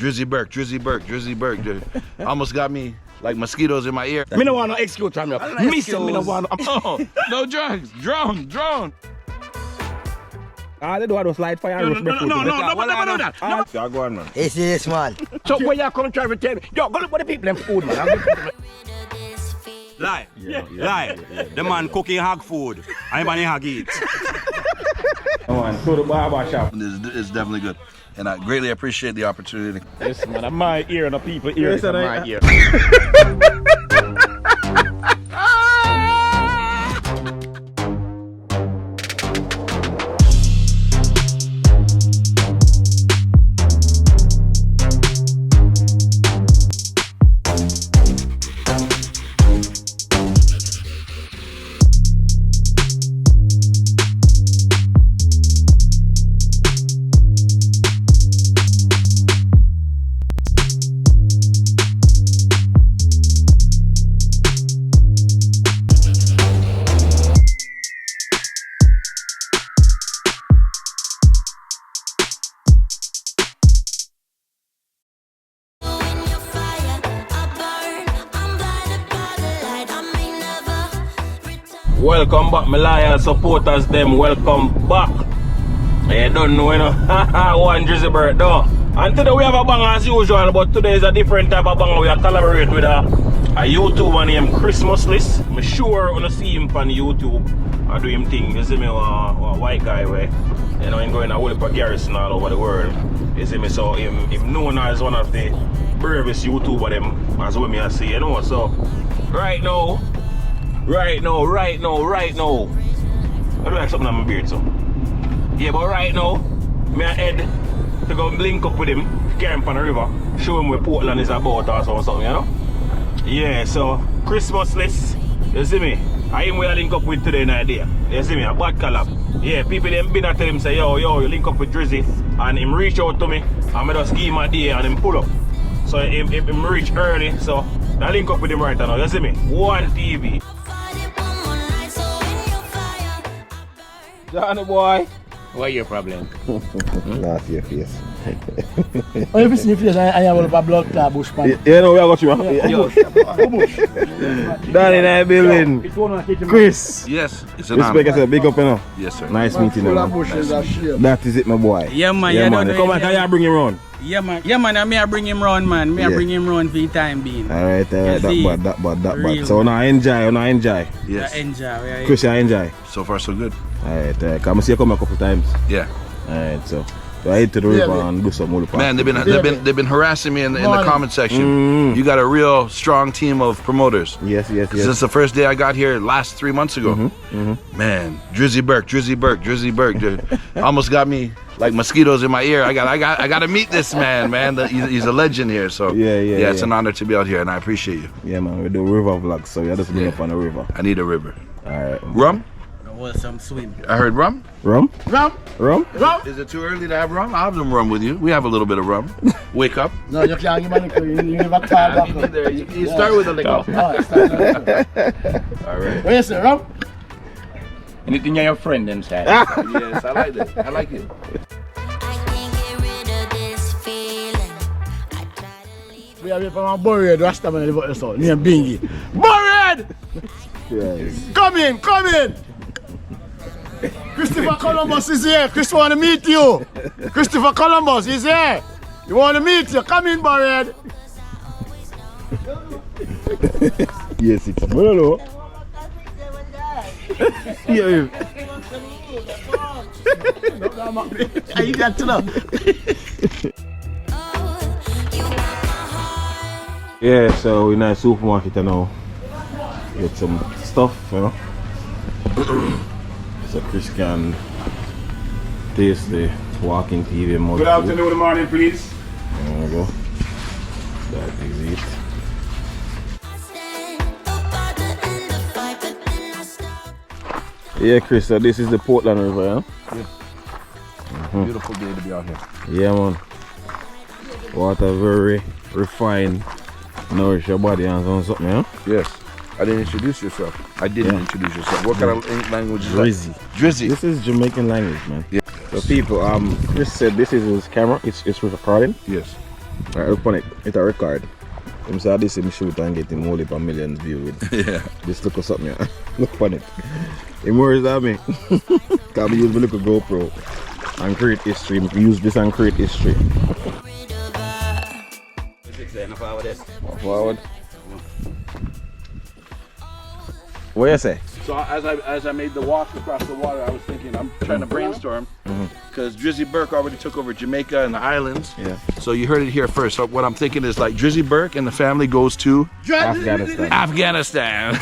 Drizzy Burke. Almost got me like mosquitoes in my ear. Me no want no excuse from you. Me no want no drugs. Drone. All they do is light fire and roast my food. No, that. Yeah, go on, man. It's this, man. So where you come try to tell me? Yo, go look for the people in food, man. Lie. The man cooking hog food. I'm going to hog eat. Come on, to the barber shop. It's definitely good. And I greatly appreciate the opportunity. Yes, man. I'm my ear and the people ear. Yes, my ear. Welcome back, my loyal supporters. Them welcome back. You don't know, you know. One Drizzy bird though. And today we have a banger as usual, but today is a different type of banger. We are collaborate with a YouTuber named Christmas List. I'm sure when you see him on YouTube, I do him thing. You see me, a white guy where you know him going a whole heap of garrison all over the world. You see me, so him known as one of the bravest YouTuber them as what me I see, you know. So right now. I do like something on my beard, so. Yeah, but right now, me I head to go link up with him, carry him on the river, show him where Portland is about or something, you know? Yeah, so Christmas List, you see me? I am where I link up with today in idea. You see me? A bad collab. Yeah, people them been at him say, yo, you link up with Drizzy, and him reach out to me, and I just give him a day and him pull up. So him reach early, so I link up with him right now, you see me? One TV. Johnny boy, what's your problem? Laugh your face. Oh, if you see your face, I have a blood clot bush pan. Yeah, no, we are going to Danny in the building. Chris. Yes, it's an honor. Respect, big up, you know. Yes, sir. Nice meeting you. That is it, my boy. Yeah, man. Yeah, man. Come on, can you bring him round? Yeah, man. I bring him round, man. I bring him round for the time being. Alright, that bad. So now enjoy. Yes. Enjoy. Chris, I enjoy. So far, so good. Alright, come see you come a couple times. Yeah. Alright, so I head to the river and do some more. Man, they've been harassing me in the comment section. You got a real strong team of promoters. Yes. Since the first day I got here last 3 months ago. Man, Drizzy Burke. Almost got me like mosquitoes in my ear. I got to meet this man. He's a legend here. So yeah, it's an honor to be out here, and I appreciate you. Yeah, man. We do river vlogs, so we just been up on the river. I need a river. Alright. Rum? Well, some swim. I heard rum. Rum? Is it too early to have rum? I'll have some rum with you. We have a little bit of rum. Wake up. No, you can't give me liquor. You never call back. You start with a liquor. All right. Where is it, rum? Anything you're your friend inside? Yes, I like that. I like it. We are here from a Barber, the Rasta man live out the south. Name Bingy. Barber! Yes. Come in! Christopher Columbus is here. Chris want to meet you. Christopher Columbus is here. He want to meet you. Come in, Barber. Yes, it's hello. Yeah. You got to know. Yeah, so we're in a supermarket now. Get some stuff, you know. So Chris can taste the walking TV mug. Good afternoon, good morning, please. There we go. That is it. Yeah, Chris, so this is the Portland River, yeah? Yeah. Beautiful day to be out here. Yeah, man. Water very refined, nourish your body and something, yeah? Yes. I didn't introduce yourself. Introduce yourself. What kind of language is Drizzy. that? Drizzy. This is Jamaican language, man. Yeah. So people, Chris said this is his camera. It's recording. Yes. Alright, look on it. It's a record. I'm saw this him shoot and get him only for millions views. Yeah. This look or something, yeah. Look on it. Him worries about me. Cause we use my little GoPro and create history. We use this and create history. Forward. What you say? So as I made the walk across the water, I was thinking I'm trying to brainstorm because Drizzy Burke already took over Jamaica and the islands. Yeah. So you heard it here first. So what I'm thinking is like Drizzy Burke and the family goes to Afghanistan.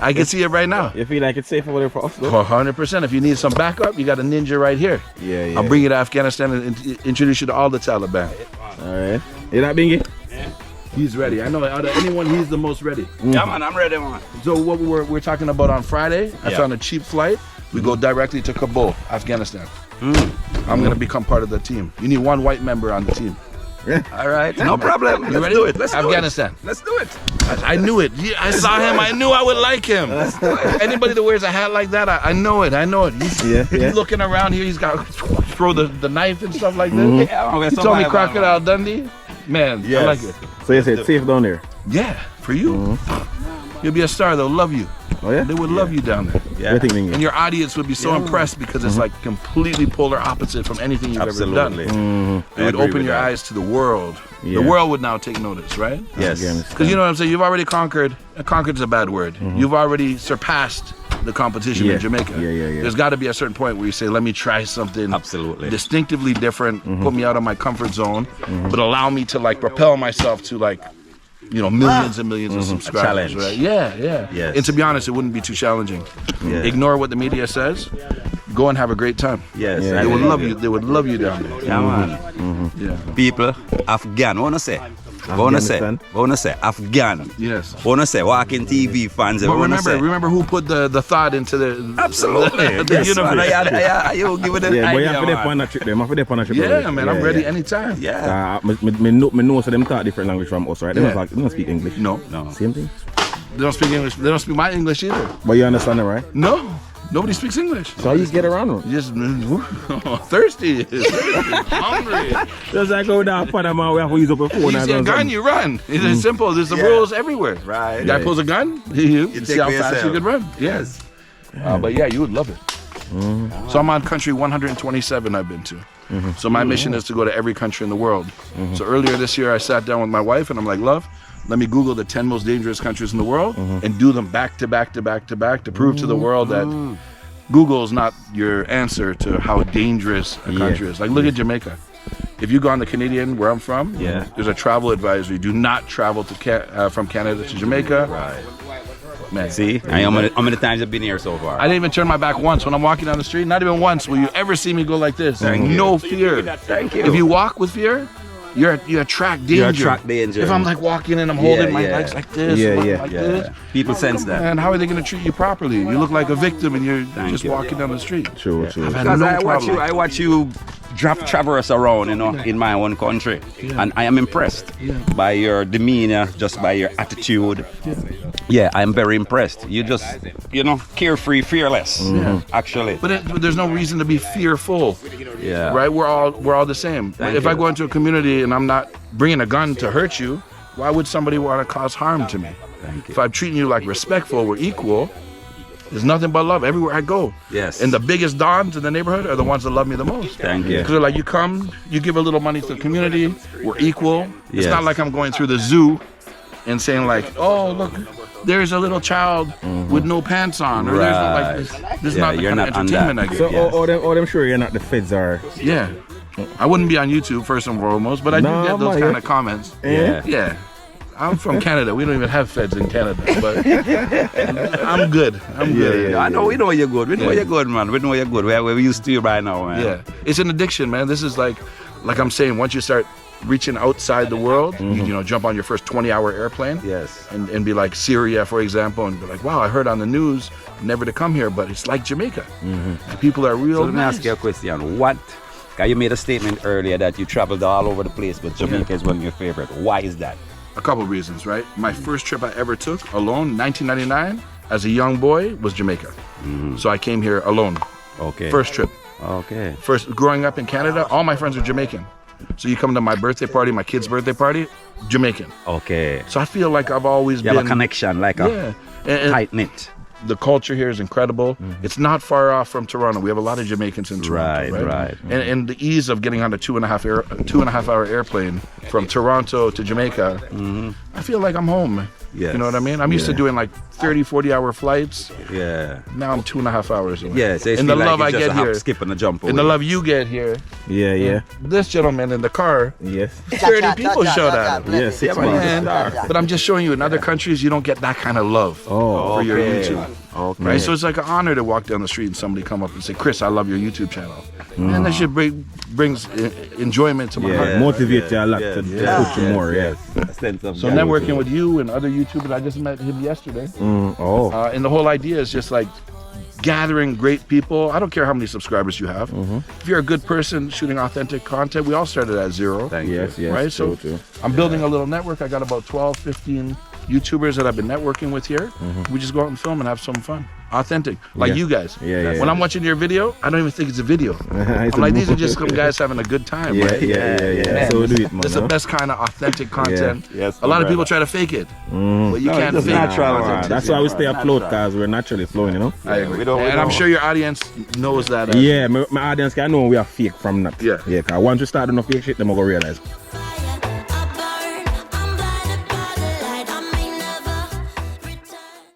I can see it right now. You feel like it's safe over there for us though? 100%. If you need some backup, you got a ninja right here. Yeah, yeah. I'll bring you to Afghanistan and introduce you to all the Taliban. Alright. You that Bingy? He's ready. I know out of anyone, he's the most ready. Yeah, man, I'm ready, man. So what we're talking about on Friday, I found a cheap flight. We go directly to Kabul, Afghanistan. I'm gonna become part of the team. You need one white member on the team. All right, no problem. You ready? Do it. Let's Afghanistan. Do it. Let's do it. I knew it. I saw him. I knew I would like him. Anybody that wears a hat like that, I know it. I know it. He's looking around here. He's got throw the knife and stuff like this. Yeah, he told me Crocodile Dundee. Man, I like it. So you said it's safe down there? Yeah, for you. You'll be a star. They'll love you. Oh yeah? They would love you down there. Yeah. And your audience would be so impressed because it's like completely polar opposite from anything you've ever done. It would open your eyes to the world. The world would now take notice, right? Yes. Because you know what I'm saying? You've already conquered. Conquered's a bad word. You've already surpassed the competition in Jamaica. There's got to be a certain point where you say, let me try something distinctively different, put me out of my comfort zone, but allow me to like propel myself to like, you know, millions and millions of subscribers, right? Yeah. And to be honest, it wouldn't be too challenging. Ignore what the media says. Go and have a great time. Yes. They would love you. They would love you down there. Yeah, man. Yeah. People, Afghan, wanna say? Wanna say Afghan. Yes. Wanna say walking TV fans. But remember who put the thought into the absolutely the universe. You give it an but you idea, have to dip on a trip. Yeah, man, I'm ready anytime. Yeah. Me know so them talk different language from us, right? They don't speak English. No. Same thing. They don't speak English. They don't speak my English either. But you understand it, right? No. Nobody speaks English. So you get around them. Just thirsty. Hungry. Just like go down Panama, we have to use up a phone. You see a gun, you run. It's simple. There's the rules everywhere. Right. Guy pulls a gun, you see how fast you could run. Yes. But yeah, you would love it. So I'm on country 127 I've been to. So my mission is to go to every country in the world. So earlier this year I sat down with my wife and I'm like, love, let me Google the 10 most dangerous countries in the world and do them back to back to back to back to prove to the world that Google is not your answer to how dangerous a country is. Like look at Jamaica. If you go on the Canadian, where I'm from, there's a travel advisory. Do not travel to from Canada to Jamaica. Right. Man. See, how many times I've been here so far? I didn't even turn my back once when I'm walking down the street. Not even once will you ever see me go like this. No fear. Thank you. If you walk with fear, you attract danger. You attract danger. If I'm like walking and I'm holding my legs like this, this, people sense that. and how are they going to treat you properly? You look like a victim and you're just walking down the street. True. I've had Because no I watch you traverse around, in my own country, and I am impressed by your demeanor, just by your attitude. Yeah, I'm very impressed. You just, carefree, fearless. Actually. But there's no reason to be fearful. Yeah. Right? We're all the same. If I go into a community and I'm not bringing a gun to hurt you, why would somebody want to cause harm to me? If I'm treating you like respectful, we're equal. There's nothing but love everywhere I go. Yes. And the biggest dons in the neighborhood are the ones that love me the most. Thank you. Because they're like, you come, you give a little money to the community, we're equal. It's not like I'm going through the zoo and saying like, oh, look, there's a little child with no pants on. Or there's no, like, this is not the kind of entertainment I get. So all them sure you're not the feds are. Yeah. I wouldn't be on YouTube first and foremost, but I do get those kind of comments. Yeah. I'm from Canada. We don't even have feds in Canada, but I'm good. I know. We know you're good. We know you're good, man. We know you're good. We're used to you right now, man. Yeah, it's an addiction, man. This is like I'm saying. Once you start reaching outside the world, you jump on your first 20-hour airplane. Yes. And be like Syria, for example, and be like, wow, I heard on the news never to come here, but it's like Jamaica. And people are real. So let me ask you a question. You made a statement earlier that you traveled all over the place, but Jamaica is one of your favorite. Why is that? A couple of reasons, right? My first trip I ever took alone, 1999, as a young boy, was Jamaica. So I came here alone. Okay. First trip. Okay. Growing up in Canada, all my friends were Jamaican. So you come to my birthday party, my kid's birthday party, Jamaican. Okay. So I feel like I've always You been have a connection, like a yeah. And tight knit. the culture here is incredible. It's not far off from Toronto. We have a lot of Jamaicans in Toronto, Right. And the ease of getting on a 2.5 hour airplane from Toronto to Jamaica, I feel like I'm home. Yes. You know what I mean? I'm used to doing like 30, 40-hour flights. Yeah. Now I'm 2.5 hours away. Yeah, so and the love I get here, skip and a jump and the love you get here, Yeah. this gentleman in the car, Yes. 30 people showed at him. Yes. Yeah, Man, but I'm just showing you, in other countries, you don't get that kind of love for your YouTube. Okay. Right? So it's like an honor to walk down the street and somebody come up and say, Chris, I love your YouTube channel. And that shit brings enjoyment to my heart. Motivate you a lot to push you more. Yeah. So networking with you and other YouTubers, I just met him yesterday. And the whole idea is just like gathering great people. I don't care how many subscribers you have. If you're a good person shooting authentic content, we all started at zero. Yes. Right? So I'm building a little network. I got about 12, 15 YouTubers that I've been networking with here. We just go out and film and have some fun. Authentic. Like you guys. When I'm watching your video, I don't even think it's a video. I'm like, these are just some guys having a good time, right? Yeah. So do it, man. That's the best kind of authentic content. A lot of people try to fake it. But you can't fake it. That's why we stay afloat, because we're naturally flowing, you know? I agree. And I'm sure your audience knows that. Yeah, my audience can know we are fake from that. Yeah. Because once we start doing fake shit, they're going to realize.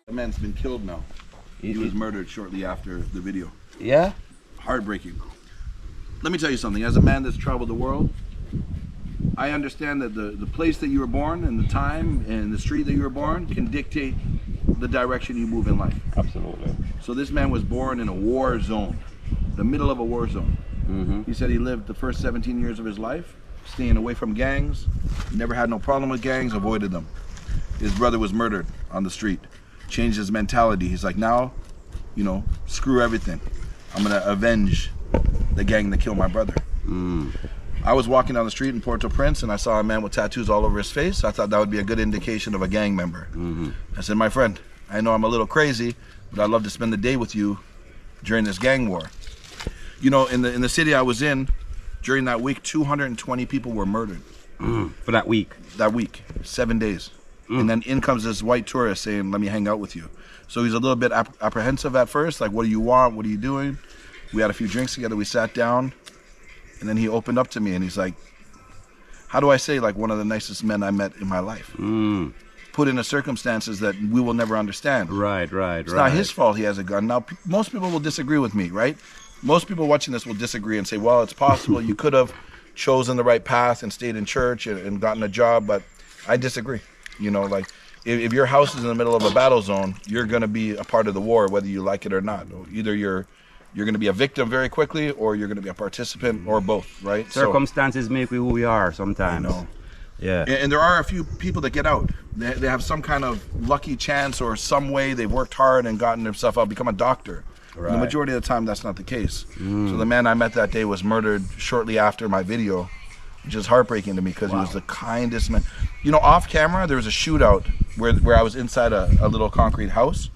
The man's been killed now. He was murdered shortly after the video. Yeah? Heartbreaking. Let me tell you something. As a man that's traveled the world, I understand that the place that you were born and the time and the street that you were born can dictate the direction you move in life. Absolutely. So this man was born in a war zone, the middle of a war zone. He said he lived the first 17 years of his life staying away from gangs, never had no problem with gangs, avoided them. His brother was murdered on the street. Changed his mentality. He's like, now, you know, screw everything. I'm gonna avenge the gang that killed my brother. I was walking down the street in Port-au-Prince and I saw a man with tattoos all over his face. I thought that would be a good indication of a gang member. I said, my friend, I know I'm a little crazy, but I'd love to spend the day with you during this gang war. You know, in the city I was in, during that week, 220 people were murdered. For that week? That week, 7 days. And then in comes this white tourist saying, let me hang out with you. So he's a little bit apprehensive at first, like, what do you want? What are you doing? We had a few drinks together, we sat down, and then he opened up to me and he's like, how do I say, like, one of the nicest men I met in my life? Put in the circumstances that we will never understand. Right. It's not his fault he has a gun. Now, most people will disagree with me, right? Most people watching this will disagree and say, well, it's possible you could have chosen the right path and stayed in church and gotten a job, but I disagree. You know, like, if your house is in the middle of a battle zone, you're going to be a part of the war, whether you like it or not. Either you're going to be a victim very quickly, or you're going to be a participant, or both, right? Circumstances make we who we are sometimes. I know. Yeah. And there are a few people that get out. They have some kind of lucky chance or some way they've worked hard and gotten themselves out, become a doctor. Right. The majority of the time, that's not the case. So the man I met that day was murdered shortly after my video, which is heartbreaking to me because he was the kindest man. You know, off camera, there was a shootout where I was inside a little concrete house,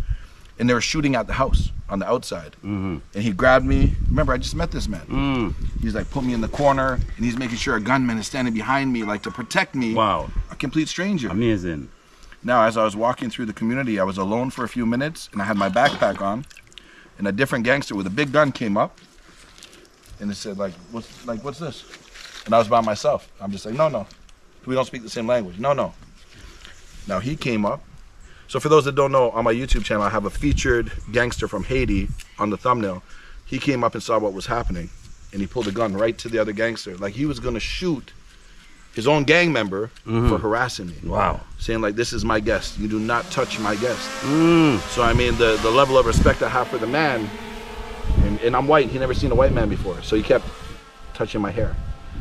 and they were shooting at the house on the outside. And he grabbed me. Remember, I just met this man. He's like, put me in the corner, and he's making sure a gunman is standing behind me, like, to protect me. Wow. A complete stranger. Amazing. Now, as I was walking through the community, I was alone for a few minutes, and I had my backpack on, and a different gangster with a big gun came up, and he said, what's this? And I was by myself. I'm just like, no. We don't speak the same language. No. Now he came up. So for those that don't know, on my YouTube channel, I have a featured gangster from Haiti on the thumbnail. He came up and saw what was happening, and he pulled a gun right to the other gangster. Like, he was gonna shoot his own gang member for harassing me. Wow. Saying, like, this is my guest. You do not touch my guest. So I mean, the level of respect I have for the man, and I'm white, he never seen a white man before, so he kept touching my hair.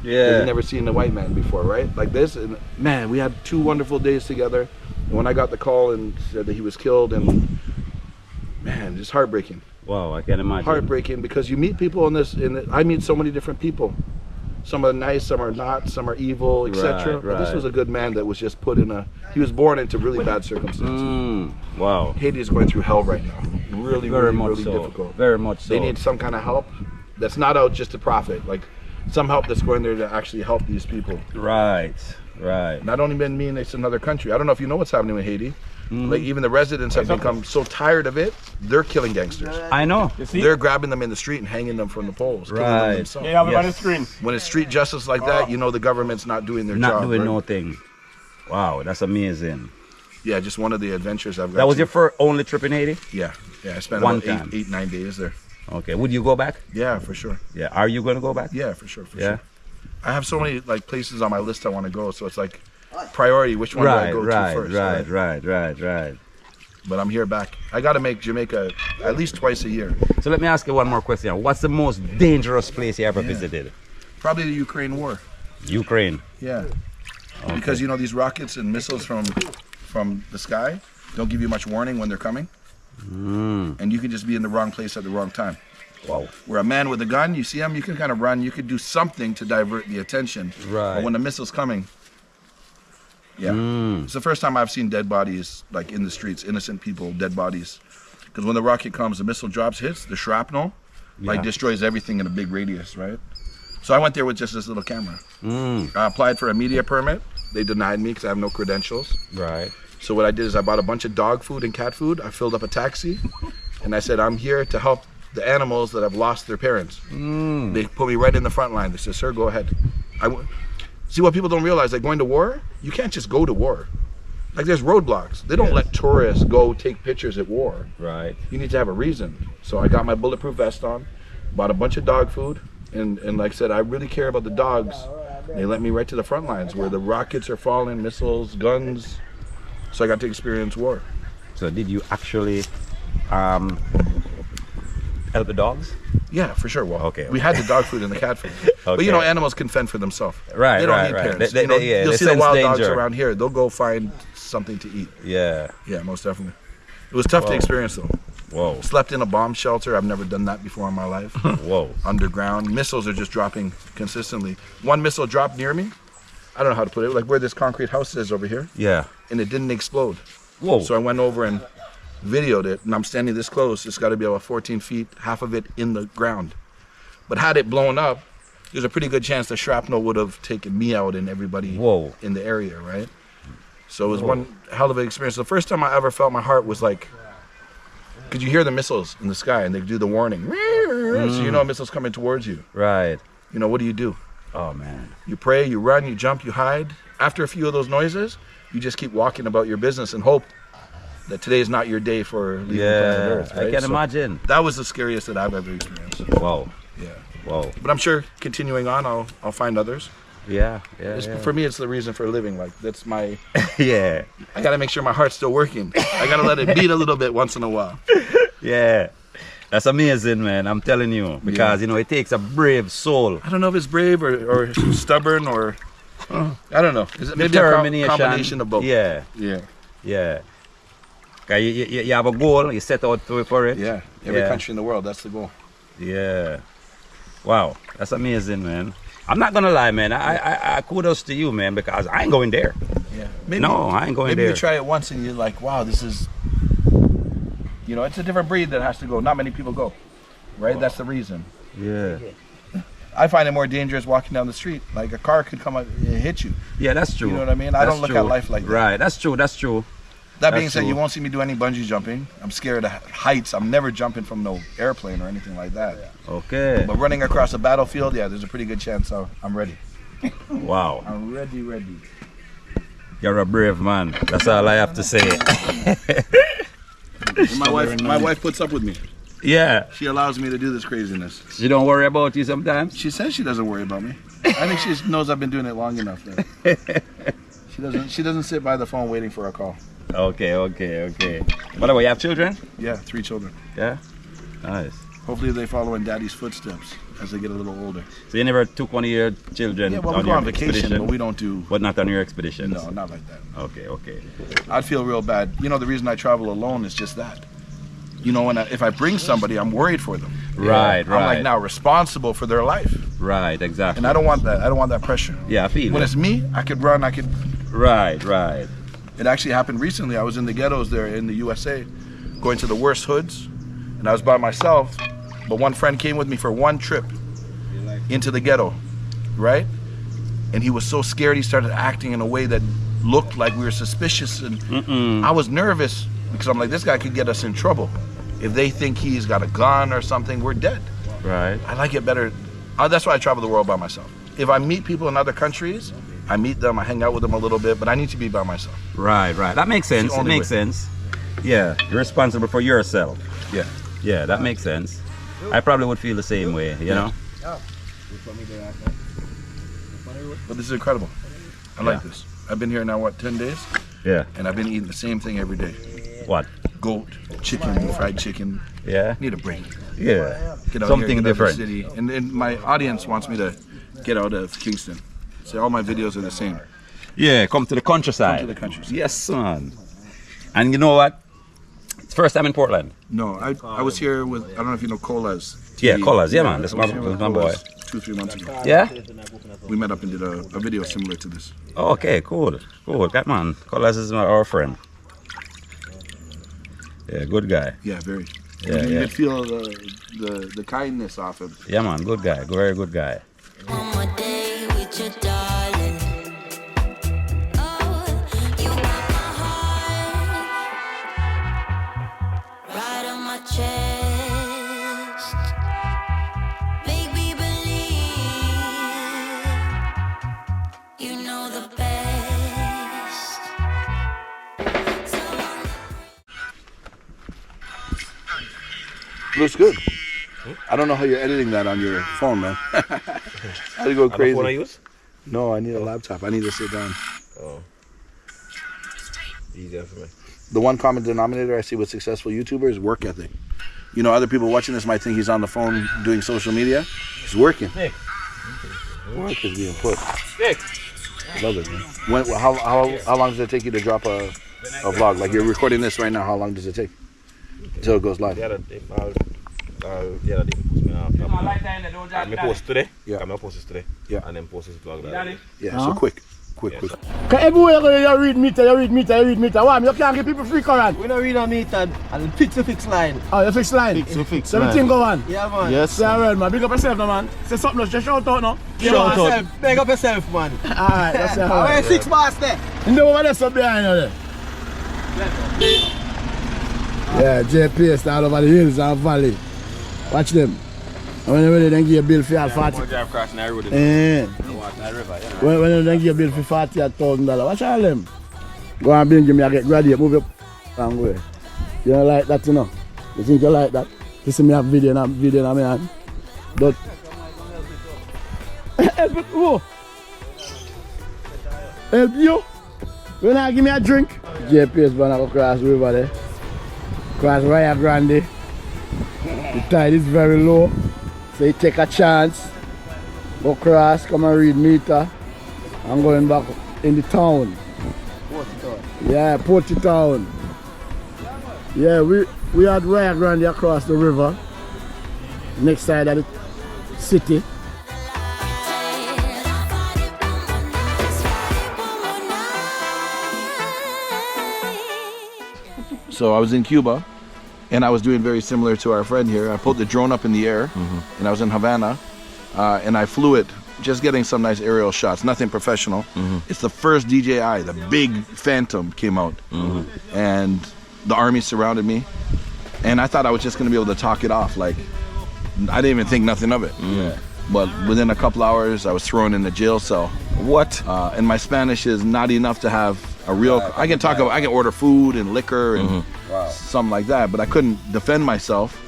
Yeah. He'd never seen a white man before, right? Like this, and man, we had 2 wonderful days together. And when I got the call and said that he was killed, and man, just heartbreaking. Wow, I can imagine. Heartbreaking, because you meet people I meet so many different people. Some are nice, some are not, some are evil, etc. But this was a good man that was just put in he was born into really bad circumstances. Wow. Haiti is going through hell right now. Really Very much really so. difficult. Very much so. They need some kind of help that's not out just to profit. Like, some help that's going there to actually help these people. Right, right. And I don't even mean it's another country. I don't know if you know what's happening in Haiti. Like even the residents have become so tired of it, they're killing gangsters. I know. They're grabbing them in the street and hanging them from the poles, killing them Right. themselves. Yeah, I'm on the screen. When it's street justice like that, you know the government's not doing their Not job. doing right? no thing. Wow, that's amazing. Yeah, just one of the adventures I've got. That was to. your first only trip in Haiti? Yeah, yeah. I spent One about time. 9 days there. Okay. Would you go back? Yeah, for sure. Yeah. Are you going to go back? Yeah, for sure. For Yeah. sure. I have so many like places on my list I want to go, so it's like priority. Which one do I go to first? Right. But I'm here back. I got to make Jamaica at least twice a year. So let me ask you one more question. What's the most dangerous place you ever visited? Probably the Ukraine war. Ukraine. Yeah. Because you know these rockets and missiles from the sky don't give you much warning when they're coming. And you can just be in the wrong place at the wrong time. Wow. Where a man with a gun, you see him, you can kind of run, you could do something to divert the attention. Right. But when the missile's coming, yeah. It's the first time I've seen dead bodies like in the streets, innocent people, dead bodies. Because when the rocket comes, the missile drops, hits, the shrapnel like destroys everything in a big radius, right? So I went there with just this little camera. I applied for a media permit. They denied me because I have no credentials. Right. So what I did is I bought a bunch of dog food and cat food. I filled up a taxi, and I said, I'm here to help the animals that have lost their parents. They put me right in the front line. They said, sir, go ahead. See what people don't realize, like going to war, you can't just go to war. Like there's roadblocks. They don't let tourists go take pictures at war. Right. You need to have a reason. So I got my bulletproof vest on, bought a bunch of dog food, and like I said, I really care about the dogs. They let me right to the front lines where the rockets are falling, missiles, guns. So I got to experience war. So did you actually help the dogs? Yeah, for sure. Well, Okay. We had the dog food and the cat food. But you know, animals can fend for themselves. Right, They don't right, need right. parents. They- You know, yeah, you'll they see the sense wild dogs danger. around here. They'll go find something to eat. Yeah. Yeah, most definitely. It was tough to experience though. Whoa. Slept in a bomb shelter. I've never done that before in my life. Whoa. Underground. Missiles are just dropping consistently. One missile dropped near me. I don't know how to put it. Like where this concrete house is over here. Yeah. And it didn't explode. Whoa. So I went over and videoed it, and I'm standing this close. It's got to be about 14 feet, half of it in the ground. But had it blown up, there's a pretty good chance the shrapnel would have taken me out and everybody in the area, right? So it was one hell of an experience. The first time I ever felt my heart was like, because you hear the missiles in the sky and they do the warning. So you know a missile's coming towards you. Right. You know, what do? Oh man. You pray, you run, you jump, you hide. After a few of those noises, you just keep walking about your business and hope that today is not your day for leaving planet Earth. Right? I can So imagine. that was the scariest that I've ever experienced. Wow. Yeah. Wow. But I'm sure continuing on, I'll find others. Yeah. For me, it's the reason for living. Like that's my. Yeah. I gotta make sure my heart's still working. I gotta let it beat a little bit once in a while. Yeah. That's amazing, man. I'm telling you, because you know it takes a brave soul. I don't know if it's brave or stubborn or I don't know. Is it maybe Determination. a combination of both? Yeah. Yeah. Yeah. 'Cause you have a goal. You set out for it. Yeah. Every country in the world, that's the goal. Yeah. Wow. That's amazing, man. I'm not gonna lie, man. I kudos to you, man, because I ain't going there. Yeah. Maybe, No, I ain't going maybe there. you try it once and you're like, wow, this is. You know, it's a different breed that has to go. Not many people go, right? That's the reason. Yeah. I find it more dangerous walking down the street. Like a car could come up and hit you. Yeah, that's true. You know what I mean? I don't look at life like that. Right. That's true. That's true. That being That's said, true. you won't see me do any bungee jumping. I'm scared of heights. I'm never jumping from no airplane or anything like that. Okay. But running across a battlefield, yeah, there's a pretty good chance I'm ready. Wow. I'm ready. You're a brave man. That's all I have to say. My wife puts up with me. Yeah. She allows me to do this craziness. She don't worry about you sometimes? She says she doesn't worry about me. I think she knows I've been doing it long enough. She doesn't sit by the phone waiting for a call. Okay. By the way, you have children? Yeah, 3 children. Yeah. Nice. Hopefully they follow in daddy's footsteps as they get a little older. So you never took one of your children Yeah, well, on we go your on vacation, expedition? but we don't do... But not on your expeditions? No, not like that. Okay. I'd feel real bad. You know, the reason I travel alone is just that. You know, if I bring somebody, I'm worried for them. Right. I'm like now responsible for their life. Right, exactly. And I don't want that. I don't want that pressure. Yeah, I feel When it. it's me, I could run, I could... Right. It actually happened recently. I was in the ghettos there in the USA, going to the worst hoods, and I was by myself, but one friend came with me for one trip into the ghetto. right? And he was so scared, he started acting in a way that looked like we were suspicious. And I was nervous because I'm like, this guy could get us in trouble. If they think he's got a gun or something, we're dead. Right. I like it better. That's why I travel the world by myself. If I meet people in other countries, I meet them, I hang out with them a little bit, but I need to be by myself. Right. That makes sense. It makes sense. Yeah, you're responsible for yourself. Yeah. Yeah, that makes sense. I probably would feel the same way, you know? But this is incredible. I like this. I've been here now, what, 10 days? Yeah. And I've been eating the same thing every day. What? Goat, chicken, fried chicken. Yeah. Need a break. Yeah. Get out Something here, get out of the different. city. And my audience wants me to get out of Kingston. So all my videos are the same. Yeah, come to the countryside. Come to the countryside. Yes, son. And you know what? It's first time in Portland. No, I was here with, I don't know if you know Colas. Yeah, Colas. Yeah, man. That's my boy. 2-3 months ago. Yeah? We met up and did a video similar to this. Oh, okay, cool. Cool. That man. Colas is our friend. Yeah, good guy. Yeah, very. Yeah, you yeah. could feel the kindness off him. Yeah, man. Good guy. Very good guy. One more day with your darling. Oh, you got my heart right on my chest. Make me believe you know the best. Looks good. I don't know how you're editing that on your phone, man. I'd go crazy. What I use? No, I need a laptop. I need to sit down. Oh. Easier for me. The one common denominator I see with successful YouTubers is work ethic. You know, other people watching this might think he's on the phone doing social media. He's working. Nick. Work is being put. Nick. I love it, man. How long does it take you to drop a vlog? Like you're recording this right now. How long does it take until it goes live? I post today. Yeah. I'm gonna post this today. Yeah. And then post this vlog. Yeah. So quick. Cause everywhere you go, you read meter. Why? You can't give people free current. We don't read a meter and fix line. Oh, you fix line? Fix So everything go on? Yeah, man. Yes. Say a word, man. Big up yourself, no, man. Say something, just shout out, no? Shout out. Big up yourself, man. Alright, that's a I wear word. 6 bars there. You know what that's up behind you there? Yeah, JPS all over the hills and valley. Watch them. And when they're ready, they give you a bill for 40. Drive crossing the road. When they give you a bill for $40,000, watch all them. Go and bring me, I get graduate, move up and go. You don't like that, you know? You think you like that? You see me have video in my hand. But help it, who? Help you? When I give me a drink? JPS gonna go cross the river there. Cross Rio Grande. The tide is very low. So you take a chance. Go cross, come and read meter. I'm going back in the town. Yeah, Porty Town. Yeah, we had Rio Grande across the river. Next side of the city. So I was in Cuba, and I was doing very similar to our friend here. I put the drone up in the air, and I was in Havana, and I flew it, just getting some nice aerial shots, nothing professional. It's the first DJI, the big Phantom came out, and the army surrounded me, and I thought I was just gonna be able to talk it off, like, I didn't even think nothing of it. But within a couple hours, I was thrown in the jail cell. What? And my Spanish is not enough to have a real. I can talk about. I can order food and liquor and something like that, but I couldn't defend myself.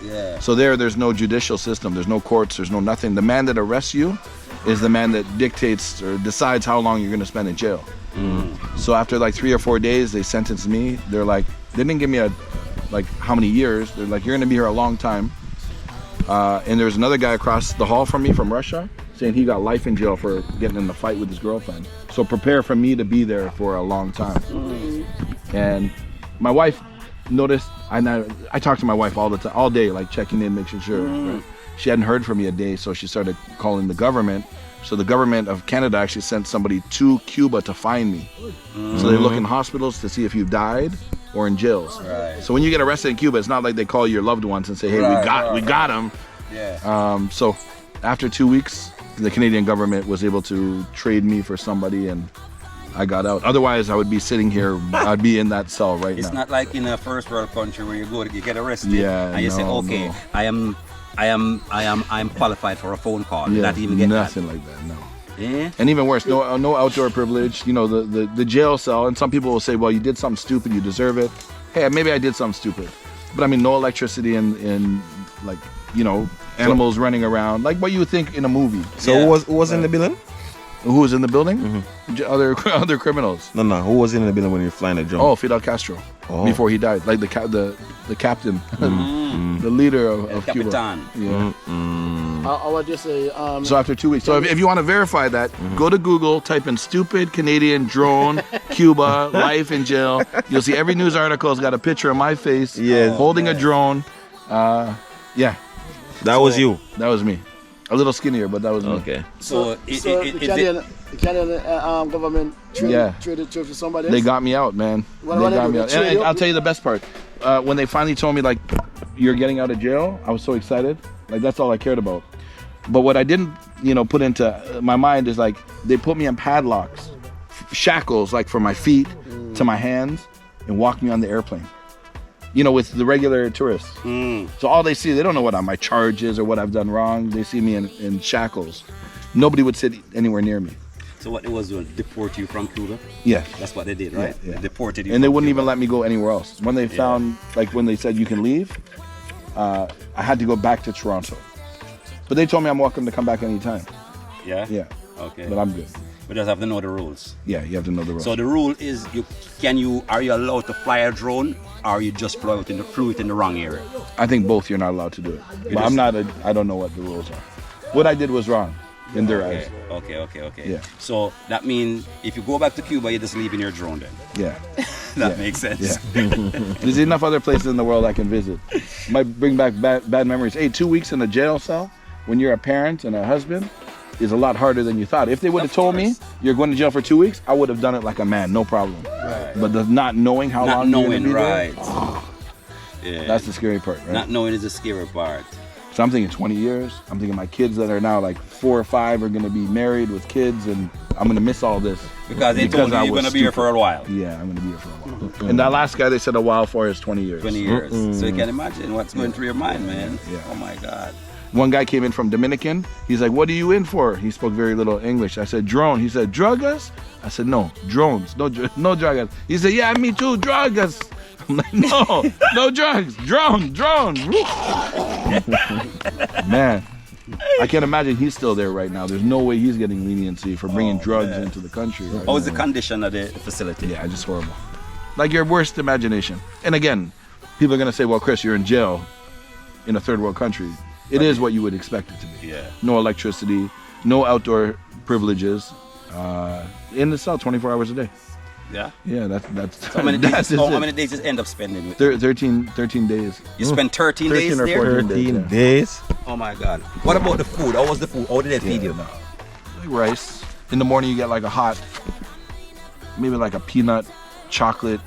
So there's no judicial system. There's no courts. There's no nothing. The man that arrests you is the man that dictates or decides how long you're going to spend in jail. So after like 3 or 4 days, they sentenced me. They're like, they didn't give me like how many years. They're like, you're going to be here a long time. And there's another guy across the hall from me from Russia saying he got life in jail for getting in a fight with his girlfriend. So prepare for me to be there for a long time. And my wife noticed, I talked to my wife all the time, all day, like checking in, making sure. Right? She hadn't heard from me a day, so she started calling the government. So the government of Canada actually sent somebody to Cuba to find me. So they look in hospitals to see if you've died or in jails. So when you get arrested in Cuba, it's not like they call your loved ones and say, hey, we got him. So after 2 weeks, the Canadian government was able to trade me for somebody, and I got out. Otherwise, I would be sitting here. I'd be in that cell right It's now. not like in a first world country where you go, you get arrested, Yeah, and you say, no, okay, no. I'm qualified for a phone call. Yeah, Not even get nothing like that. No. that. Yeah. And even worse, no outdoor privilege. You know, the jail cell. And some people will say, well, you did something stupid, you deserve it. Hey, maybe I did something stupid, but I mean, no electricity and like, you know, animals running around like what you would think in a movie. So Yeah. who was in the building? Who was in the building? Other criminals. No, who was in the building when you were flying the drone? Oh, Fidel Castro. Oh. Before he died, like the captain, the leader of Cuba. Capitan. Yeah. How would you say? So after 2 weeks, so if you want to verify that, go to Google, type in "stupid Canadian drone Cuba life in jail." You'll see every news article has got a picture of my face, Yes. holding a drone. Yeah, That was you. that was me. A little skinnier, but that was me. Okay. So, the Canadian government Yeah. traded to somebody else? They got me out, man. What They do? got me They out. trade And you? I'll tell you the best part. When they finally told me, like, you're getting out of jail, I was so excited. Like, that's all I cared about. But what I didn't, put into my mind is, like, they put me in padlocks, shackles, like, from my feet to my hands, and walked me on the airplane. With the regular tourists. So all they see, they don't know what my charge is or what I've done wrong. They see me in shackles. Nobody would sit anywhere near me. So what it was doing, deport you from Cuba? Yeah. That's what they did, right? Yeah. They deported you. And they from wouldn't Cuba. even let me go anywhere else. When they found, like when they said you can leave, I had to go back to Toronto. But they told me I'm welcome to come back anytime. Yeah. Yeah. Okay. But I'm good. We just have to know the rules. Yeah, you have to know the rules. So the rule is, are you allowed to fly a drone, or you just flew it in the wrong area? I think both you're not allowed to do it. But I don't know what the rules are. What I did was wrong in their eyes. Okay. Yeah. So that means if you go back to Cuba, you're just leaving your drone then. Yeah. That Yeah. makes sense. Yeah. There's enough other places in the world I can visit. Might bring back bad memories. Hey, 2 weeks in a jail cell when you're a parent and a husband is a lot harder than you thought. If they would have told me you're going to jail for 2 weeks, I would have done it like a man, no problem. Right. But the not knowing how long you're going to be right. there, Yeah. that's the scary part, right? Not knowing is the scary part. So I'm thinking 20 years. I'm thinking my kids that are now like 4 or 5 are going to be married with kids, and I'm going to miss all this. Because they told you I you're was going to be here for a while. Yeah, I'm going to be here for a while. And that last guy they said a while for is 20 years. 20 years. So you can imagine what's going through your mind, man. Yeah. Oh my God. One guy came in from Dominican. He's like, "What are you in for?" He spoke very little English. I said, "Drone." He said, "Drug us?" I said, "No, drones. No drug us." He said, "Yeah, me too. Drug us." I'm like, no drugs. Drone. Man, I can't imagine he's still there right now. There's no way he's getting leniency for bringing drugs into the country. Right How was now. the condition of the facility? Yeah, just horrible. Like your worst imagination. And again, people are gonna say, "Well, Chris, you're in jail in a third world country." It is what you would expect it to be. Yeah. No electricity, no outdoor privileges. In the cell 24 hours a day. Yeah. Yeah, that's How many that's days? just How it. many days you end up spending with? 13 days. You spent 13 13 days or there? 14 13 days. days. Oh my God. What about the food? How was the food? How did they feed you? Like rice. In the morning you get like a hot, maybe like a peanut, chocolate,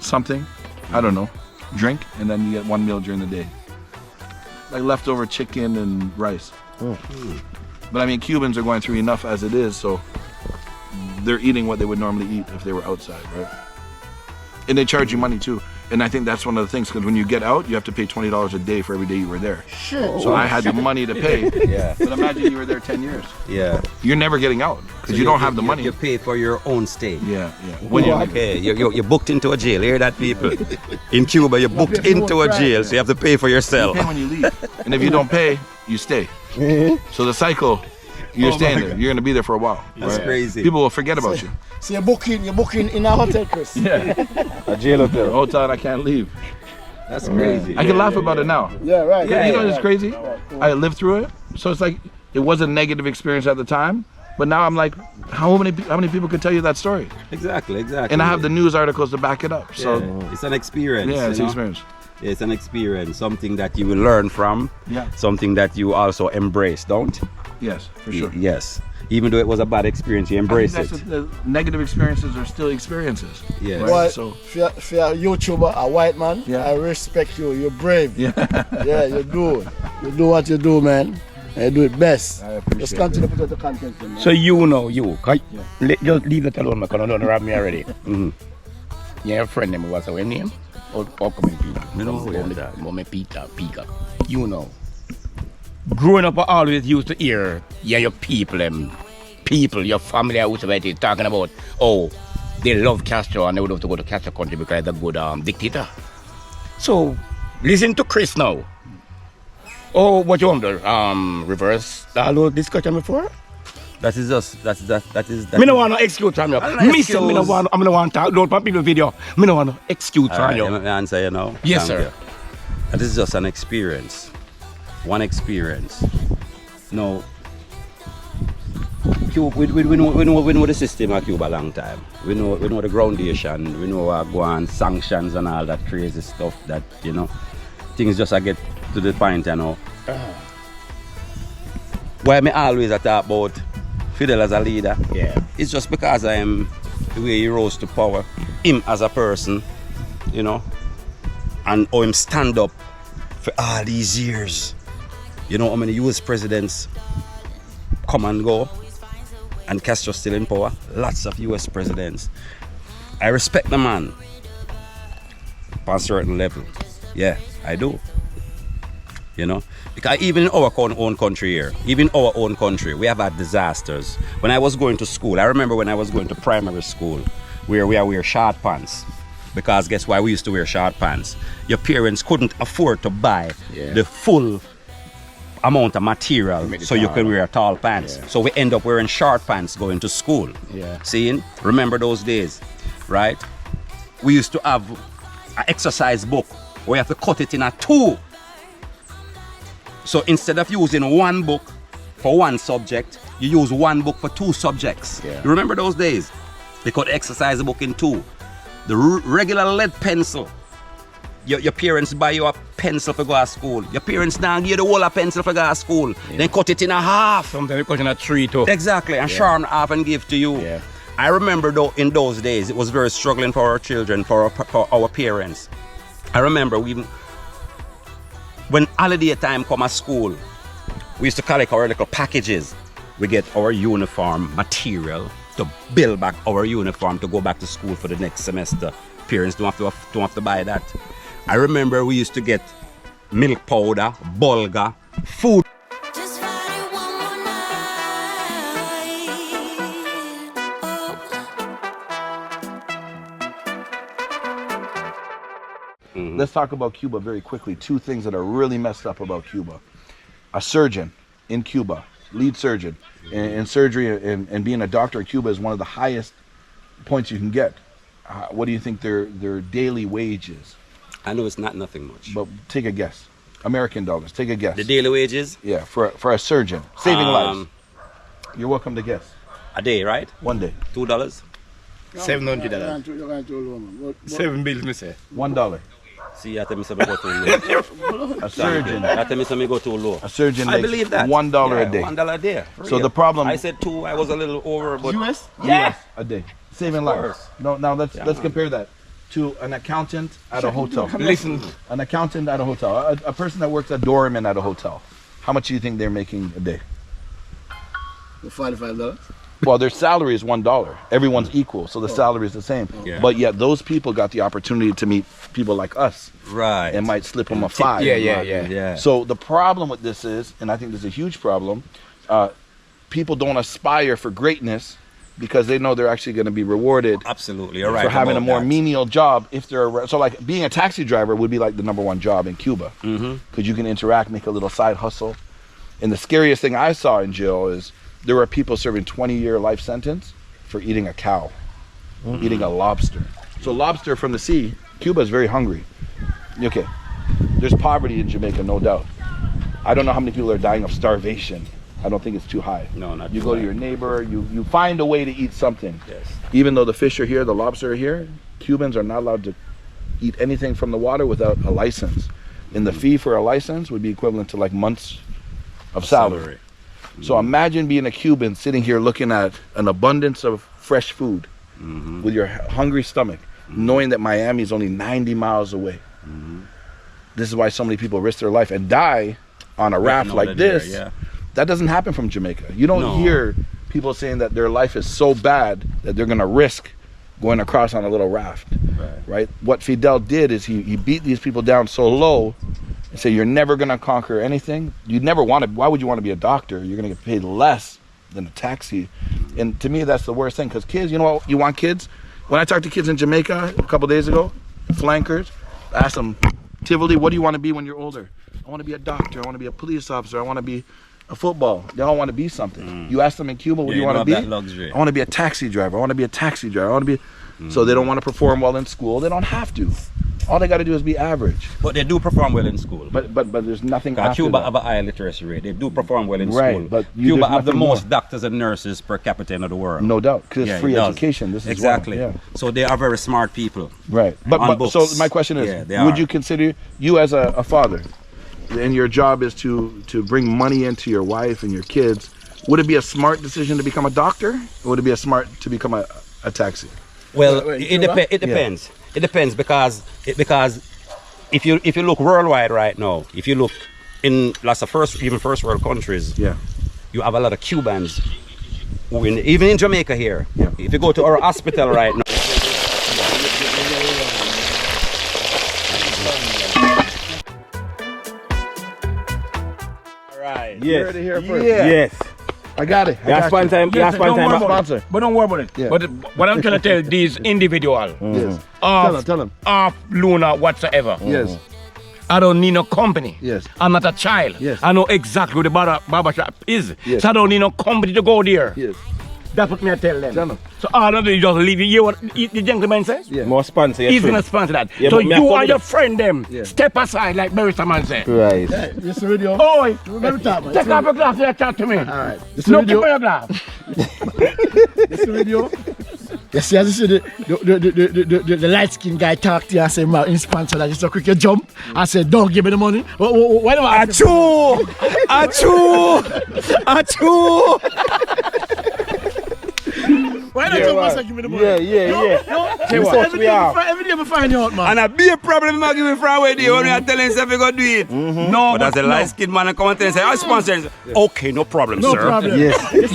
something. I don't know. Drink, and then you get one meal during the day. Like leftover chicken and rice. But I mean, Cubans are going through enough as it is, so they're eating what they would normally eat if they were outside, right? And they charge you money too. And I think that's one of the things, because when you get out, you have to pay $20 a day for every day you were there. So I had the money to pay. Yeah. But imagine you were there 10 years. Yeah. You're never getting out because you don't have the money. You pay for your own stay. Yeah. When you Okay, you're booked into a jail. Hear that, people? In Cuba, you're booked into a jail, so you have to pay for yourself. pay when you leave, and if you don't pay, you stay. So the cycle, you're staying there. You're gonna be there for a while. That's crazy. People will forget about you. So you're booking in a hotel, Chris. Yeah. A jail hotel. Hotel, I can't leave. That's crazy. I can laugh about it now. Yeah, right. You know, it's crazy. I lived through it, so it's like it was a negative experience at the time. But now I'm like, how many people could tell you that story? Exactly. And I have the news articles to back it up. So It's an experience. yeah, it's you an know? experience. It's an experience, something that you will learn from, Yeah. something that you also embrace, don't? Yes, for sure. Yes. Even though it was a bad experience, you embrace I it. think that's the negative experiences are still experiences. Yes. Right? But So for a YouTuber, a white man, Yeah. I respect you. You're brave. yeah. Yeah, you do. You do what you do, man. I do it best. I appreciate Just continue to put out the content. Man. So you know you. Just leave that alone, because I don't have me already. Yeah, your friend name was her name? Or coming Peter? Me know who is that. Mommy Peter, Peter. You know. Growing up, I always used to hear, your people, your family, whoever it is, talking about, oh, they love Castro and they would have to go to Castro country because they're a good dictator. So, listen to Chris now. Oh, what you want to reverse the whole discussion before? That is just that is. Me no want no excuse from you. Me no want to talk. Don't put people video. Me no want no excuse from you. Let me answer you now. Yes, Thank sir. you. That is just an experience. One experience. No. Cuba, we know the system of Cuba a long time. We know the groundation. We know go on sanctions and all that crazy stuff that things just get to the point, Why me always talk about Fidel as a leader? Yeah. It's just because I am the way he rose to power, him as a person, and how him stand up for all these years. You know how many US presidents come and go, and Castro still in power? Lots of US presidents. I respect the man on a certain level. Yeah, I do. Because even in our own country here, we have had disasters. When I was going to school, I remember when I was going to primary school, where we wear short pants. Because guess why we used to wear short pants? Your parents couldn't afford to buy the full amount of material so you could wear tall pants. Yeah. So we end up wearing short pants going to school. Yeah. Seeing? Remember those days, right? We used to have an exercise book where you have to cut it in a two. So instead of using one book for one subject, you use one book for two subjects. Yeah. You remember those days? They cut the exercise book in two. The regular lead pencil. Your parents buy you a pencil for go to school. Your parents now give you the whole of pencil for go to school. Then cut it in a half. Sometimes they cut in a tree too. Exactly, and shorten half and give to you. Yeah. I remember though in those days it was very struggling for our children, for our parents. I remember when holiday time come at school, we used to collect our little packages. We get our uniform material to build back our uniform to go back to school for the next semester. Parents don't have to buy that. I remember we used to get milk powder, bulgur, food. Just find it one more night. Oh. Let's talk about Cuba very quickly. Two things that are really messed up about Cuba. A surgeon in Cuba, lead surgeon in surgery and being a doctor in Cuba is one of the highest points you can get. What do you think their daily wage is? I know it's not nothing much. But take a guess. American dollars. Take a guess. The daily wages? Yeah, for a surgeon. Saving lives. You're welcome to guess. A day, right? One day. $2? $700. 7 bills, me say. $1. See, I tell me something go too low. A surgeon. I tell me something go too low. A surgeon I makes believe that. $1 a day. $1 a day. for So real. the problem. I said 2. I was a little over, but US? yeah. A day. Saving Of lives. course. No, now let's Yeah, let's man. compare that to an accountant at a hotel. Listen, An accountant at a hotel. A person that works a doorman at a hotel. How much do you think they're making a day? $45. Well, their salary is $1. Everyone's equal, so the salary is the same. Yeah. But yet those people got the opportunity to meet people like us Right. and might slip them a $5. Yeah. So the problem with this is, and I think this is a huge problem, people don't aspire for greatness because they know they're actually going to be rewarded Absolutely. You're right. for having a about more that. menial job if they're so like being a taxi driver would be like the #1 job in Cuba Mm-hmm. because you can interact, make a little side hustle. And the scariest thing I saw in jail is there were people serving 20-year life sentence for eating a cow, eating a lobster. So lobster from the sea, Cuba is very hungry. Okay, there's poverty in Jamaica, no doubt. I don't know how many people are dying of starvation. I don't think it's too high. No, not You too go to high. your neighbor, you find a way to eat something. Yes. Even though the fish are here, the lobster are here, Cubans are not allowed to eat anything from the water without a license. And the fee for a license would be equivalent to like months of salary. So imagine being a Cuban sitting here looking at an abundance of fresh food with your hungry stomach, knowing that Miami is only 90 miles away. This is why so many people risk their life and die on a raft like this that doesn't happen from Jamaica. You don't No. hear people saying that their life is so bad that they're gonna risk going across on a little raft, right? What Fidel did is he beat these people down so low and say, you're never gonna conquer anything. You never want to, why would you want to be a doctor? You're gonna get paid less than a taxi. And to me, that's the worst thing, because kids, you know what, you want kids? When I talked to kids in Jamaica a couple days ago, flankers, I asked them, Tivoli, what do you want to be when you're older? I want to be a doctor, I want to be a police officer, I want to be a football. They all want to be something. You ask them in Cuba, what do you want to be? That luxury. I want to be a taxi driver. I want to be a taxi driver. I want to be. So they don't want to perform well in school. They don't have to. All they got to do is be average. But they do perform well in school. But there's nothing after Cuba that. have a high literacy rate. They do perform well in Right, school. but Cuba there's have the nothing most more. doctors and nurses per capita in the world. No doubt, because Yeah, it's free it does. education. This is exactly. one, yeah. So they are very smart people. Right. On But so books. my question is, Yeah, they would are. you consider you as a father, and your job is to bring money into your wife and your kids? Would it be a smart decision to become a doctor, or would it be a smart to become a taxi? Well, Wait, it depends. It depends because if you look worldwide right now, if you look in lots of first world countries, Yeah. you have a lot of Cubans. Even in Jamaica here, Yeah. if you go to our hospital right now. Right. Yes. You heard it here first. Yes. I got it. You spend time. You Yes, spend don't worry time. about it. Sponsor. But don't worry about it. Yeah. But what I'm trying to tell these individual, Yes. Tell him. off Luna whatsoever. Yes. I don't need no company. Yes. I'm not a child. Yes. I know exactly what the barber shop is. Yes. So I don't need no company to go there. Yes. That's what me I tell them. Tell them. So all of you just leave. You hear what the gentleman says? Yeah. More sponsor. He's gonna sponsor that. Yeah, so but me I you come and with your it. friend them Yeah. step aside like Barista man said. Right. This video. Oh, Let me talk, man. take off your glass and chat to me. Alright. This No, keep video. on your glass. This video. You see, as you see the light skinned guy talk to you and say, "Man, in sponsor that just a quick you jump." I said, "Don't give me the money." Why do I? Achoo! Achoo! Achoo! Why don't you must give me the money? Yeah. Say what? Every day we find you out, man. And a be a problem I give me from where when you are telling yourself you go do it. No, but as a light skinned man, I come and tell you, say, I sponsor it. Okay, no problem, No sir. problem. Yes. You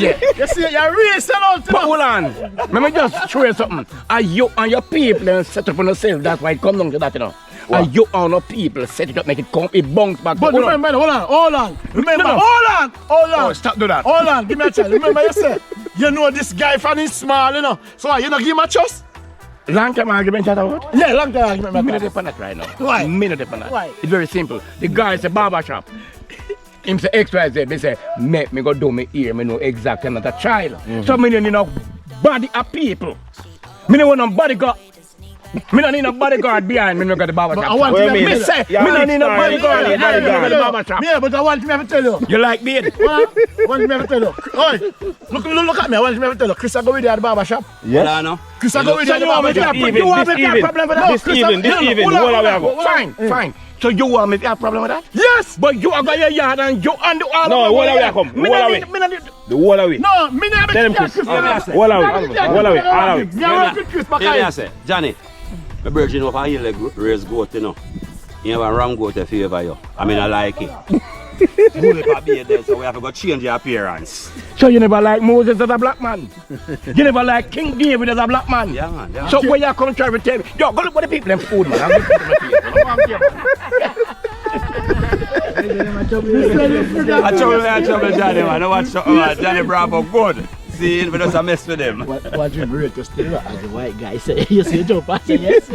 see, you're really sell out. But hold on. Let me just show you something. Are you and your people and set up on yourself? That's why it comes down to that, you know. Are you and your people set it up, make it come, it bounce back. But remember, hold on. Remember, No. hold on. Oh, stop do that. Hold on, give me a chance. Remember you said, you know this guy from his small, you know. So why, you not give him a trust? Long time argument that about? Yeah, long time argument. Me man. not depend on that right now. Why? Me not depend on that. Why? It's very simple. The guy is a barber shop. Him say XYZ, they say, make me go do me ear, me know exactly I'm not a child. So me don't need no body of people. Me don't want no bodyguard. Me don't need no bodyguard behind me, me got the barber But shop. I want Well, to me- Me say, Yeah, me don't need no bodyguard yeah, behind me, me got the barber shop. Yeah, but I want me to tell you. You like beard? What? I want me to tell you. Oi, look at me. I want me to tell you. Chris, I go with you at the barber shop. Yes. No. Chris, I go with you So at the you want me barber to shop. have you want me to have problem with that? This evening, hold on, whole hold of on. we have go. Fine. So you want me to have problem with that? Yes. But you are going your yard and you and the all No, of whole of we them. come. Me Whole not of need- we. me not need- The whole away. No, me never Tell him, care, Chris. Chris. Whole away. Me Whole away. never care, Chris. Hear me I say, Johnny, my virgin of a hill raise goat, you know. You have a ram goat if you ever you. I mean, I like it. Who if I be there, so we have to go change your appearance. So you never like Moses as a black man? You never like King David as a black man? Yeah, man. Yeah. So when you come try to tell me, yo, go look what the people them food, man. I'm going to put them I trouble Johnny, man. I watch Johnny Bravo good. See, we just a mess with him. What you great to still as the white guy say, you see Joe I say yes,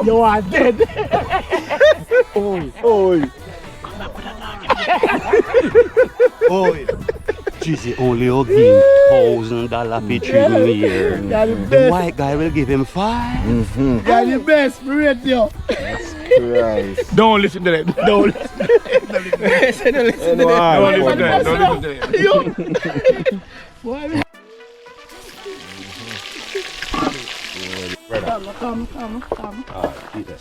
you are dead. Oi. Drizzy only will give $1,000 for 3 years. You're the The best. white guy will give him 5. You're the best, radio. Christ. Don't listen to them. Don't listen to them. Don't listen to them. Don't listen to them. Don't listen to them.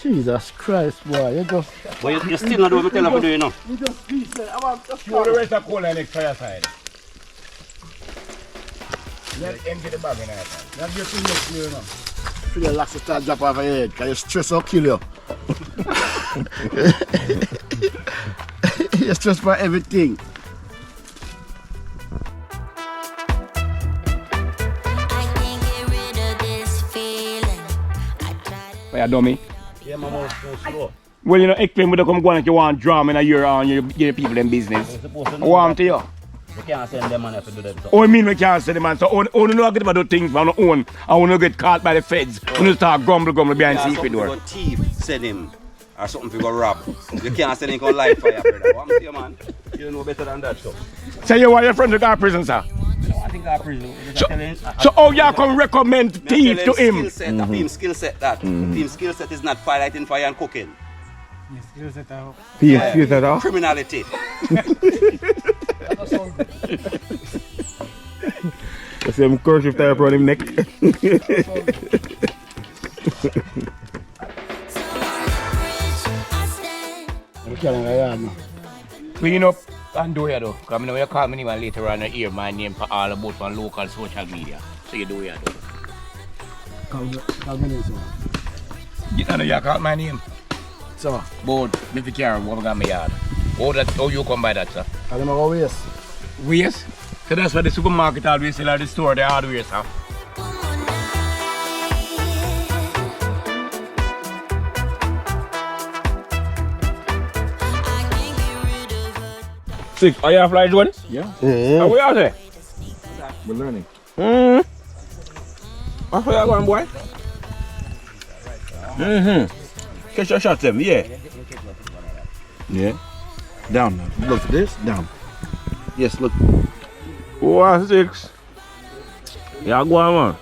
Jesus Christ, boy, you just But you still not do what I tell you to do, you know. decent. I want to Pour the rest of cola in the fire side. Let's empty the bag in there. That's your thing, you know. Feel the locks start drop off your head, because your stress will kill you. You're stressed for everything. But you dummy. Yeah, my mouth too slow. Well, you know, explain me to come go and you want drama in a year on you give people them business. I want to you. You can't send them money to do them. Oh, I mean we can't send them man. So only know get about do things on our own. I want to get caught by the feds. When you start grumble behind secret door. Something thief send him or something to go rob. You can't send him on live fire, brother. What I'm saying, man? You know better than that stuff. So you want your friend to go to prison, sir? I think I prison. So how you can recommend thief to him? Team skill set that. Team skill set is not fighting fire and cooking. Skill set off. Criminality. I see him kerchief tie up around him neck. Clean up and do it though. Because I know you call me name and later on you hear my name for all about on local social media. So you do it though. You know you call my name. So, board, Mr. Karen, what got my yard? How you come by that, sir? I don't know waste. Waste? So that's why the supermarket always sell at the store, the hard waste, huh? Sick. Are you a fly one? Yeah. How we out there? We're learning. What's where you going, boy? Catch your shot, them, yeah. Yeah. Down now. Look at this. Down. Yes, look. 6. Yeah, go on, man.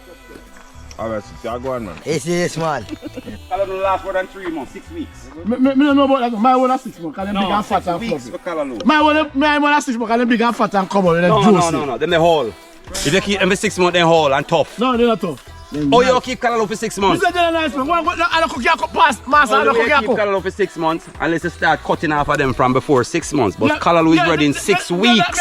Alright, yeah, go on, man. It's this man. Callaloo last more than 3 months, 6 weeks. Me don't know about that. My one is 6 months. Because them big and fat and weeks fluffy. for Callaloo. My one is 6 months. Because them big and fat and covered with them juicy. No. Then they haul. If you keep them for 6 months, they haul and tough. No, they're not tough. Oh, you keep Callaloo for 6 months? This is a nice man. I don't cook your cup past. Master, I don't cook You your keep cup. Callaloo for 6 months unless you start cutting off of them from before 6 months. But Callaloo is ready in 6 weeks.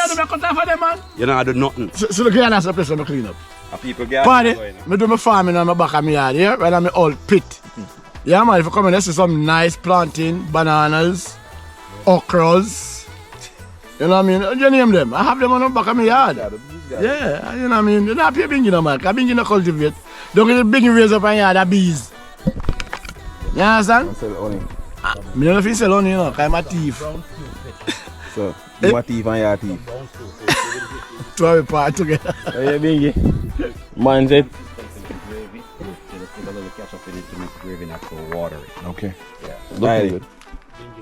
You know, I do nothing. So look here, that's the place where I clean up. People get Party, I do my farming on my back of my yard, yeah? Right on my old pit. Yeah, man, if you come in, this is some nice planting, bananas, okras. You know what I mean? You name them. I have them on the back of my yard. Yeah, you know what I mean? You don't pay bing, you know, man. Because bing, you know, cultivate. Don't get the bing raise up on yard, the bees. You understand? I sell honey. I don't know if you sell honey, you know, because I'm a thief. So, you want thief and your thief. Two of we part together. Yeah, bingy. Mindset. catch up in it to make gravy not so watery. Okay. Yeah. Looking good.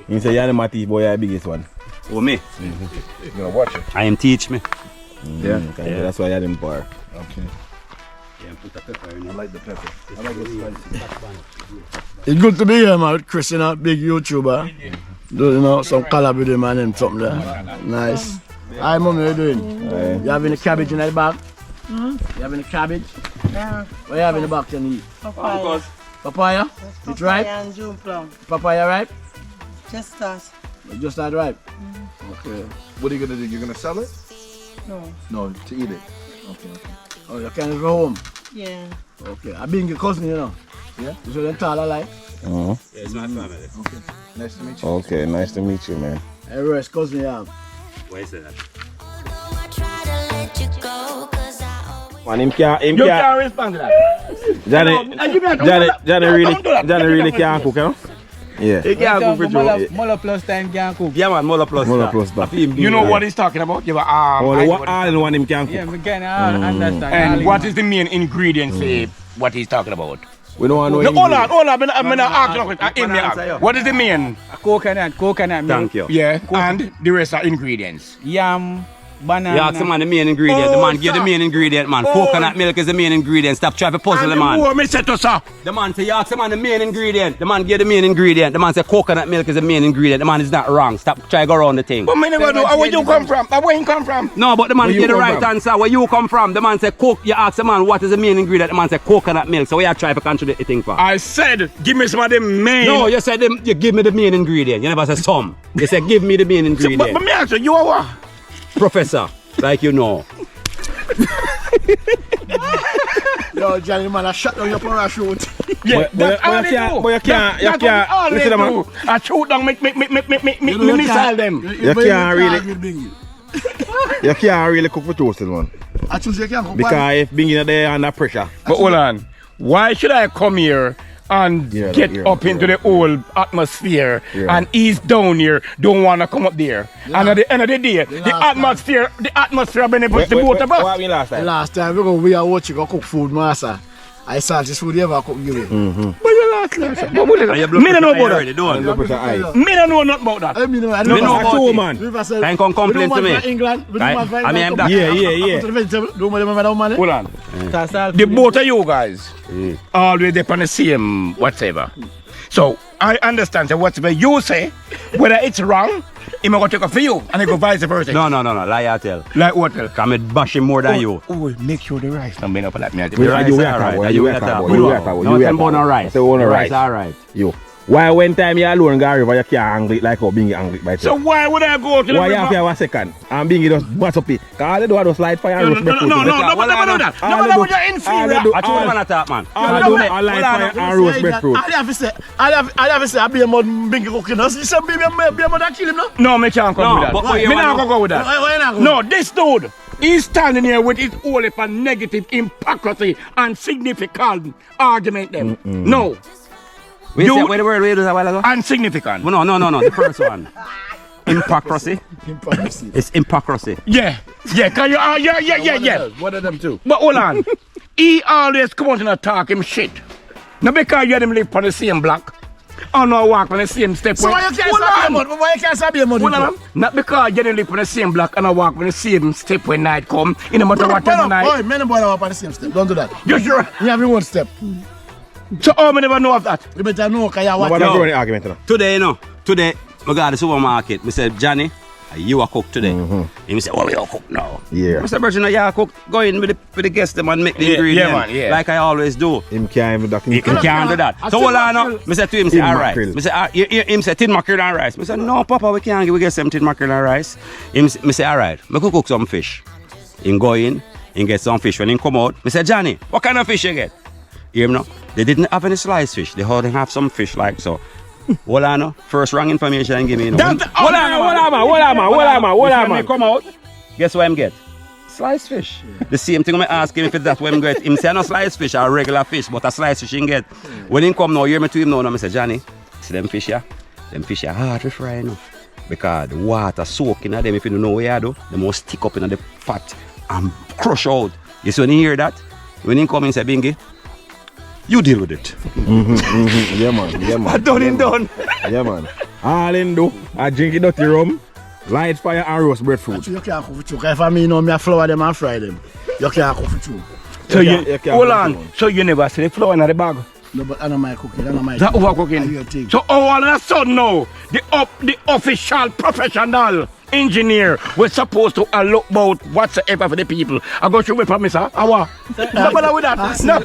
You say you're the matty boy, you're the biggest one. Oh, me? You're gonna watch it. I am teach me. Yeah. Okay. Yeah. That's why you're the bar. Okay. Yeah, put the pepper in. I like the pepper. I like it spicy. It's good to be here, man, with Chris, you know, big YouTuber. Do, you know, some collab with him and something there. Nice. Hi, mommy, how you doing? Hi. You having the cabbage in the bag? You having the cabbage? Yeah, What you have in the bag, can you eat? papaya. Papaya? It's ripe? Papaya and June plum. Papaya ripe? Just us. Just not ripe? Okay. What are you gonna do? You're gonna sell it? No. No, to eat it. Okay. Oh, you can go home? Yeah. Okay. I been your cousin, you know? Yeah? You show them tall alike? Uh-huh. Yeah, it's my family. Nice to meet you. Okay, nice to meet you, man. Everywhere cousin you have. Why is that? I try to let you go, 'cause I always Man, him can't, You can't respond to that. Johnny really can't cook, you know? Yeah. He can't cook for you. Muller plus time can cook. Yeah, man, Muller plus. Muller that. plus that. I feel You know what he's talking about? You All in one him can cook. Yeah, we can all understand. And what is the main ingredients what he's talking about? We don't want to No, know. hold on. I'm gonna ask you a question. What is the main? Coconut milk. Thank you. Yeah, and the rest are ingredients. Yam, banana. You ask the man the main ingredient. The man give the main ingredient, man. Coconut milk is the main ingredient. Stop trying to puzzle the man. What me say to sir? The man say, you ask the man the main ingredient. The man give the main ingredient. The man say coconut milk is the main ingredient. The man is not wrong. Stop trying to go around the thing. But me never do. Where you come from? Where you come from? No, but the man Where you give the come right from? answer. Where you come from? The man say coke. You ask the man what is the main ingredient. The man say coconut milk. So we are trying to contradict the thing for. I said, give me some of the main. No, you said you give me the main ingredient. You never say some. You said give me the main ingredient. But me ask you are what? Professor, like you know. Yo, Johnny, man, I shut down your parachute. Yeah, But you can't, listen, man. I shoot down, make missile them. You can't really cook for toasted, man. I choose you can't cook. Because if being in there under pressure. But hold on, why should I come here and Yeah, get yeah, up into yeah. the whole atmosphere, Yeah. and he's down here don't want to come up there. And at the end of the day, the atmosphere benefits the both of us. What happened last time? Last time we are watching go cook food, master. I saw this food you ever cook you. But you last time. But what is it? Me don't know about already, that. don't. Look at the eye. Me don't know nothing about that. I mean, I Me know don't about know it. man. Can't come complain to me. England. I mean, I'm that. Yeah, yeah. Hold on. The both of you guys always depend on the same whatever. So I understand that whatever you say, whether it's wrong, he may go take it for you, and he go vice versa. No, lie I tell. Like what? Come and bash him more than you. Oh, make sure the rice not been up like me. The rice is alright. You wait up. No, it's about no rice. Say one The rice. rice alright. Yo. Why when time you alone go river you can't angle it like how Bingy angle it by So itself? why would I go to the Why you river? have to have a second? And Bingy just bust up it. Cause all they do is just light fire and roast bread. No, nobody do that. Nobody would you inferior. do- I told you that, man. All they do is light fire and roast breadfruit. I have to say, I be a mud bingy cooking us. You say, be a mud that kill him, no? No, me can't No, come with that. but you Me wanna- not gonna go with that. Why not go? No, this dude, he's standing here with his whole heap of negative hypocrisy and significant argument them. No, Wait, You- wait, wait, a while ago. insignificant. No, the first one. Hypocrisy. It's hypocrisy. Yeah, cause yeah. What of them two? But hold on, he always come out and talk him shit. Now because you them live on the same block, or no walk on the same step. So why you can't say a mud? Why you can't say a mud? Hold on. Not because you didn't live on the same block and I walk on the same step when night come. In no matter what time of night. Boy, men and boy are up on the same step. Don't do that. You sure? You have your own step. So how me never know of that? You better know because you are Nobody what. go any argument now. Today, I got the supermarket. I said, Johnny, you are cook today. He said, well, you cook now. Yeah. Mr. Virgin, you are cook. Go in with the guests them and make the ingredients. man, yeah. Like I always do. Him can't even duck He can't do that. So hold on now. I said to him, Tin all right. mackerel. I said, him say tin mackerel and rice. I said, no, Papa, we can't give we get some tin mackerel and rice. I say, all right, I could cook some fish. Him go in, and get some fish. When he come out, I said, Johnny, what kind of fish you get? Hear me now? They didn't have any sliced fish. They only have some fish like so. Hold on now. First wrong information and give me. Hold on, man. Come out. Guess what him get? Sliced fish. The same thing I ask him if it's that what him get. Him say no sliced fish or regular fish, but a sliced fish he get. When he come now, hear me to him now, I say, Johnny, see them fish here? Them fish are hard to fry now. Because the water soaking at them, if you don't know what you do, they must stick up in the pot and crush out. You see when you hear that? When he come and say, Bingy, you deal with it. Yeah, man. Done. Yeah, man. All in do, I drink it dirty rum, light fire and roast breadfruit. You can't cook for two. If I mean, me flour them and fry them. You can't cook for two. So You can't hold cook on. one. So you never see the flour in the bag? No, but I don't mind cooking. I don't mind. That Are you a overcooking. thing? So all of a sudden now, the official professional engineer was supposed to look about whatsoever for the people. I go through with promise, sir. Awa. No bother with that. No.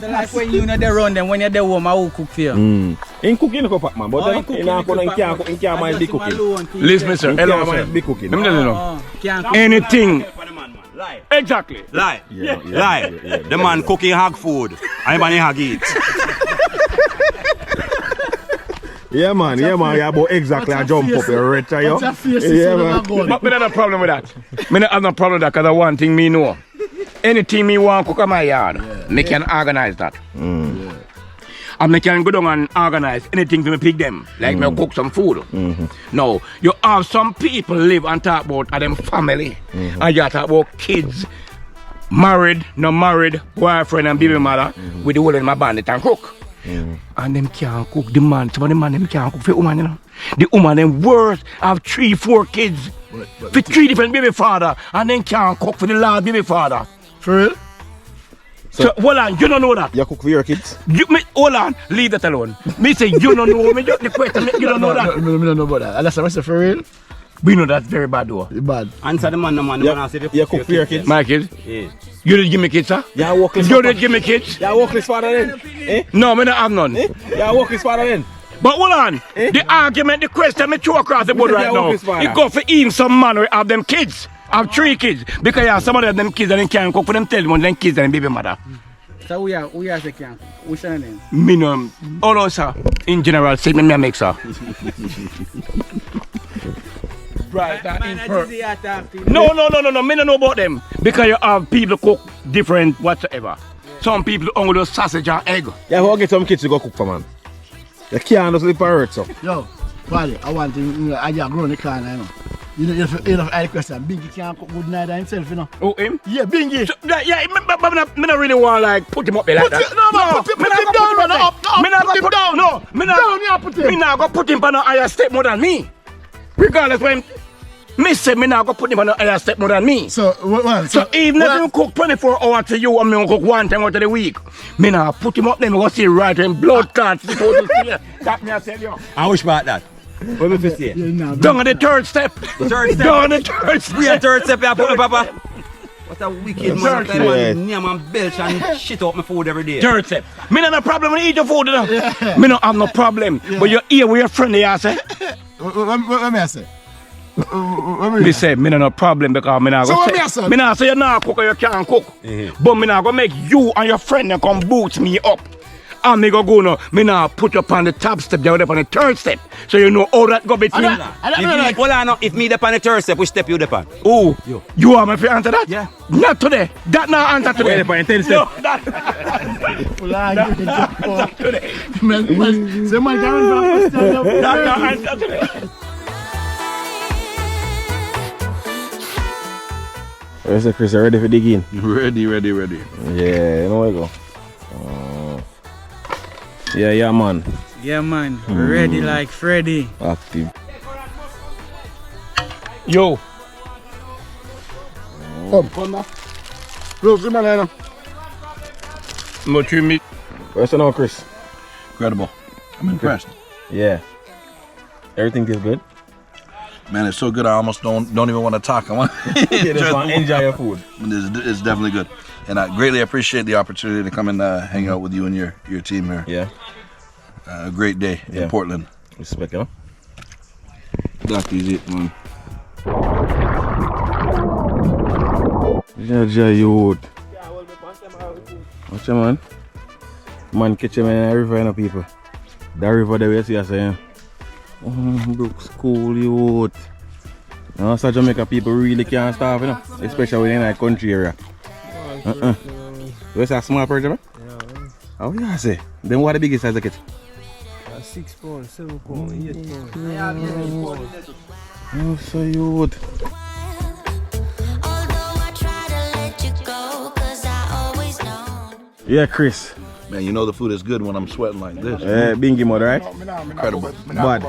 So like when you know they run them, when you're there home, I will cook for you. In cooking the cup, man, but Oh, then in cooking in the can't mind the cooking. Listen, me, sir. In Hello, can't sir. mind the cooking. Let me tell you now. Oh, can't cook. Anything. Exactly. Lie. Yeah. Lie. The man cooking hog food. Anybody hog eat. Yeah, man. Yeah, but exactly. I jump up your red tire. What's your face? Yeah, man. But me not have a problem with that. Me not have no problem with that because one thing me know. Anything me want cook in my yard, me can organize that. And me can go down and organize anything to me pick them. Like me cook some food. Now, you have some people live and talk about them family. And you talk about kids, married, not married, boyfriend and baby mother, with the whole in my bandit and cook. And them can't cook. The man, some of the man them can't cook for the woman, you know. The woman them worse have 3-4 kids for 3 different baby father, and then can't cook for the last baby father. For real? So hold on, you don't know that. You cook for your kids? Hold on, leave that alone. Me say you don't know. Me just the question, you don't know that. I don't know about that. Unless I say for real, We know that's very bad though. it's bad. Answer the man, the man. The man ask if You cook for your kids? My kids, Yeah. you did give me kids, sir? Yeah, work this You did give me kids? Yeah, work this father then. Eh? No, me not have none. Yeah, work this father then. But hold on, the argument, the question me throw across the board right Yeah, now, okay, father. it go for even some man who have them kids, have 3 kids, because yeah, some of them kids and they can't cook for them, tell them them kids and baby mother. So we are the camp. Which one of them? Me no, all on sir, in general, say me make sir. Right, that Man, in per- Drizzy I talk to you. No, me no know about them, because you have people cook different whatsoever. Some people only do sausage and egg. Yeah, we'll get some kids to go cook for man. You can't just live for hurt, so. Yo, Paddy, I want to, I just grow in the corner, you know. You know, if you have question, Bingy can't cook good night himself, you know. Oh, him? Yeah, Bingy. So, yeah, but I don't really want to like put him up there like that. Put him down, man. Put him down. No, me not go put him on a higher step more than me. Regardless when me say me not go put him on a higher step more than me. So, well, So even if you cook 24 hours to you and me cook one time out of the week, me not put him up there, me go see right in blood clots before you see it. That me I tell you. I wish about that. What if it's here? Down on the third step. The third step. Down on the third step. We are third step, yeah, Papa. What a wicked man. Third Man, yeah, man, belch and shit out my food every day. Third step. Me not no problem when you eat your food, you know. Me not have no problem. But you're here with your friend, you say. What may I say? Me say, me not no problem because me not So go what say. me I say? Me not say you not cook or you can't cook. But me not go make you and your friend come boot me up. And me go no, me not put you up on the top step, you're up on the third step. So you know how that go between. Hold on, if me up on the third step, which step you up on? Oh, you want me to answer that? Yeah. Not today. That not answer today. Wait, on the 10th step. No, that today. Say, man, can't That not answer today. Where's the Chris? You ready for digging? Ready. Yeah, you know where you go. Yeah, man. Yeah, man. Ready like Freddy. Active. Yo. Come now. Close the man, Much you meet. Where's the now, Chris? Incredible. I'm impressed. Yeah. Everything is good. Man, it's so good I almost don't even want to talk. I want Just want to enjoy your food. It's definitely good. And I greatly appreciate the opportunity to come and hang out with you and your team here. Yeah. A great day in Portland. Respect, you know? That is it, man. Yeah, youth. Watch man. Man, catch him in the river, you know, people. That river there, we see us saying. Brooks, cool, youth. Now, so Jamaica people really can't starve, you know? Especially in that country area. Where's that small perch, man? Yeah. Oh, yeah, say. Then what the biggest size they catch? 6 pounds, 7 pounds, 8 pounds. Oh, so youth. Although I try to let you go, 'cause I always know. Yeah, Chris. Man, you know the food is good when I'm sweating like this. Bingy mother, right? Incredible. Bad.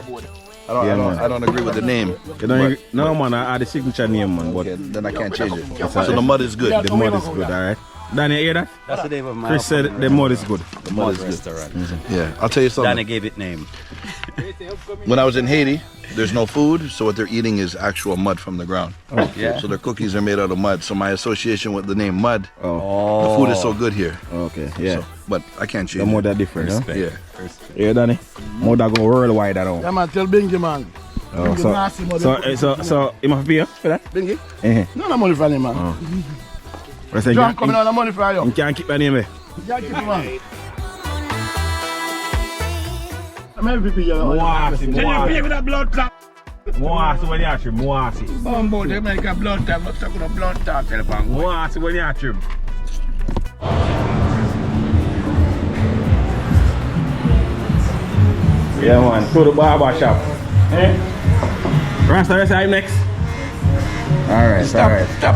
I don't agree with the name. You don't agree? No, man, I had the signature name, man. But Okay, then I can't change it. So the mud is good. the mud is good, alright? Danny, you hear that? That's the name of my Chris said the mud is good. The mud is good. restaurant. Yeah, I'll tell you something. Danny gave it name. When I was in Haiti, there's no food, so what they're eating is actual mud from the ground. Yeah. So their cookies are made out of mud. So my association with the name mud, Oh. the food is so good here. Okay, yeah. So, but I can't The change mud it. are different, huh? Yeah. Yeah, Danny. Mud are go worldwide around. Yeah, man, tell Bingy, man. Oh, Bingy nasty, mother. so, you must pay for that? Bingy? Uh-huh. No money for him, man. I say, John coming on the money for you. you can't keep your name, eh? Yeah, keep him on. I'm every people here. Can you pay with a blood clot? Moasi when you trim, Moasi. Bumbo, they make a blood tap, but stuck with a blood tap, telephone. Moasi when you trim. Yeah, man. To the barber shop. Rasta, where's time next? Alright, alright. Stop.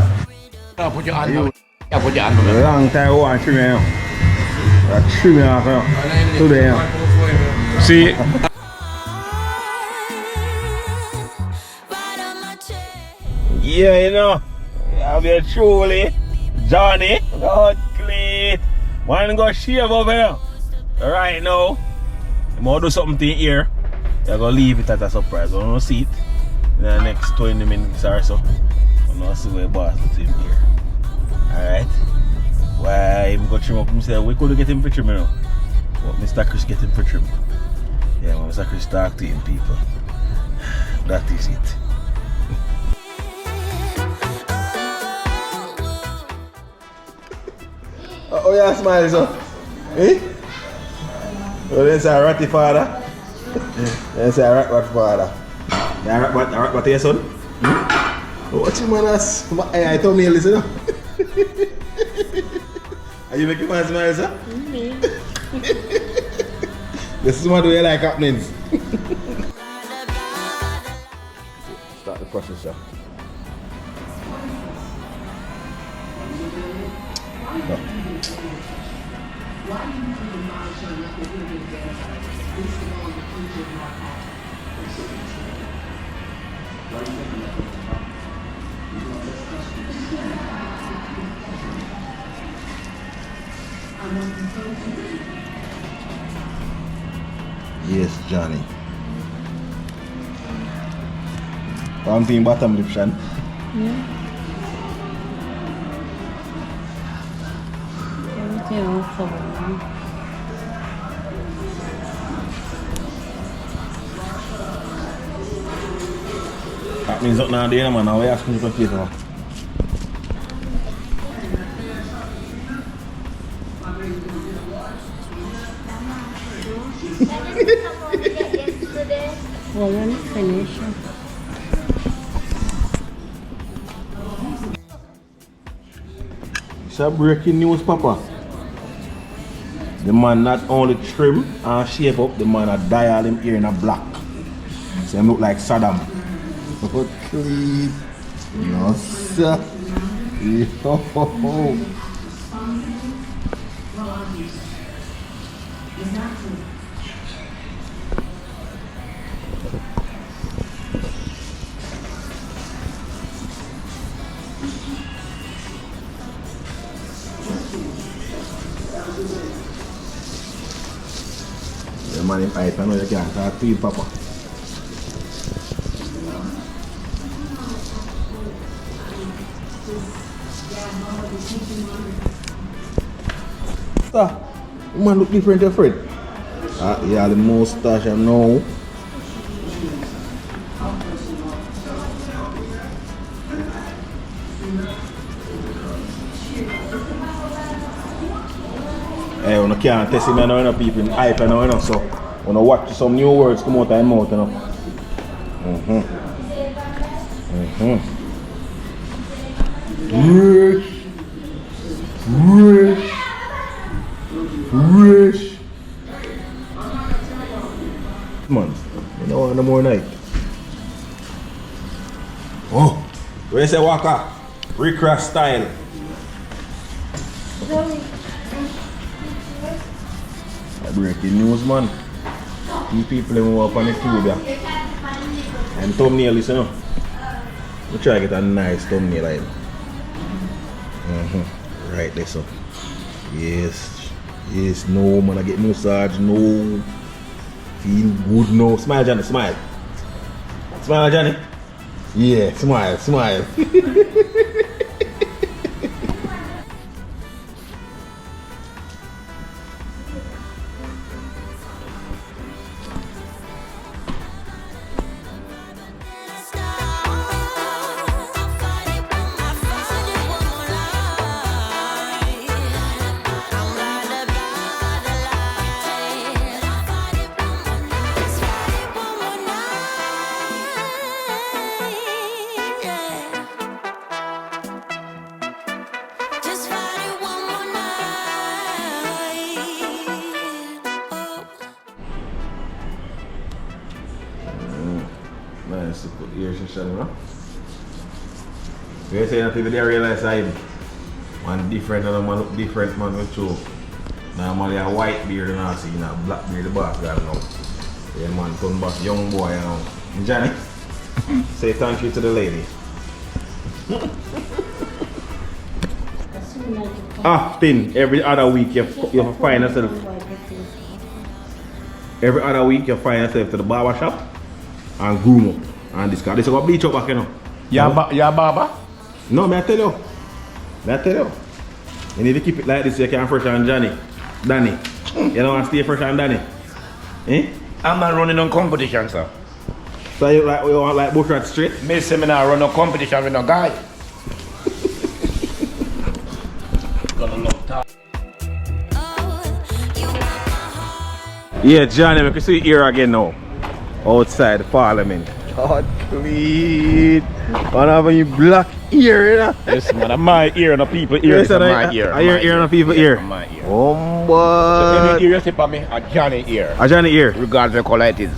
Put your hand down. Put your hand down. Long time I want to trim you. I trim you off, you. Today, you. See, Right on my chest. Yeah, you know. You have your truly Johnny. God clean. Man go shave over here. Right now. I'm gonna do something to your ear. You're gonna leave it as a surprise. I'm gonna see it in the next 20 minutes or so. I'm gonna see where boss is in here. Alright. Why I'm gonna trim up himself. We could get him for trim now. But Mr. Chris get him for trim. Yeah, man, Mr. Chris talk to him people. That is it. Oh, yeah, smile, so. Eh? Oh, that's a ratty father. That's a rat father. Yeah, rat your son? What you man as? I told me, listen. Are you making man smile, sir? This is what we like happenings. Start the process, sir. Yes, Johnny. One thing bottom lip, Shan. Everything on phone. That means up now there, man. Now we asking you to play now. Well, let me finish. It's a breaking news, Papa. The man not only trim and shape up, the man a dye all him ear in a black. So him look like Saddam. Oh, clean. No, sir. Yo. The man in pipe, I know you can't talk to him, Papa. Ah, the man look different, your friend. Ah, yeah, the mustache, I know. Hey, you can't test him, you know, people in hype, you know, so when you watch some new words come out of your mouth, you know. Rich. Man, you don't want no more night. Oh, where you say Waka? Recraft style. Breaking news, man. These people who up on the Cuba. And thumbnail, listen up. We try to get a nice thumbnail like right there, so. Yes, no, man, I get no massage, no. Feel good, no. Smile, Johnny, smile. Smile, Johnny. Yeah, smile. Nice to put ears and shut up. You say that people there realize I one different and man look different, man with you. Normally a white beard and I see you know black beard the boss guy now. Yeah man turn back young boy you know. Johnny, say thank you to the lady. Often every other week you find yourself. Every other week you find yourself to the barber shop and groom up. And this guy, this is what bleach up back, you know. You're barber? No, may I tell you. You need to keep it like this so you can fresh on Danny. You don't want to stay fresh on Danny. Eh? I'm not running on competition, sir. So you want like bush rat straight? Me say me not run no competition with no guy. Gonna look tough. Yeah, Johnny, we can see you here again now. Outside the parliament. God, clean. What have you black? ear, you know. Yes, man, my ear and the people ear. Yes, and my ear. I hear ear and people ear. My ear. Oh, So boy. any ear you say for me, a Johnny ear. A Johnny ear. Regardless of the color it is.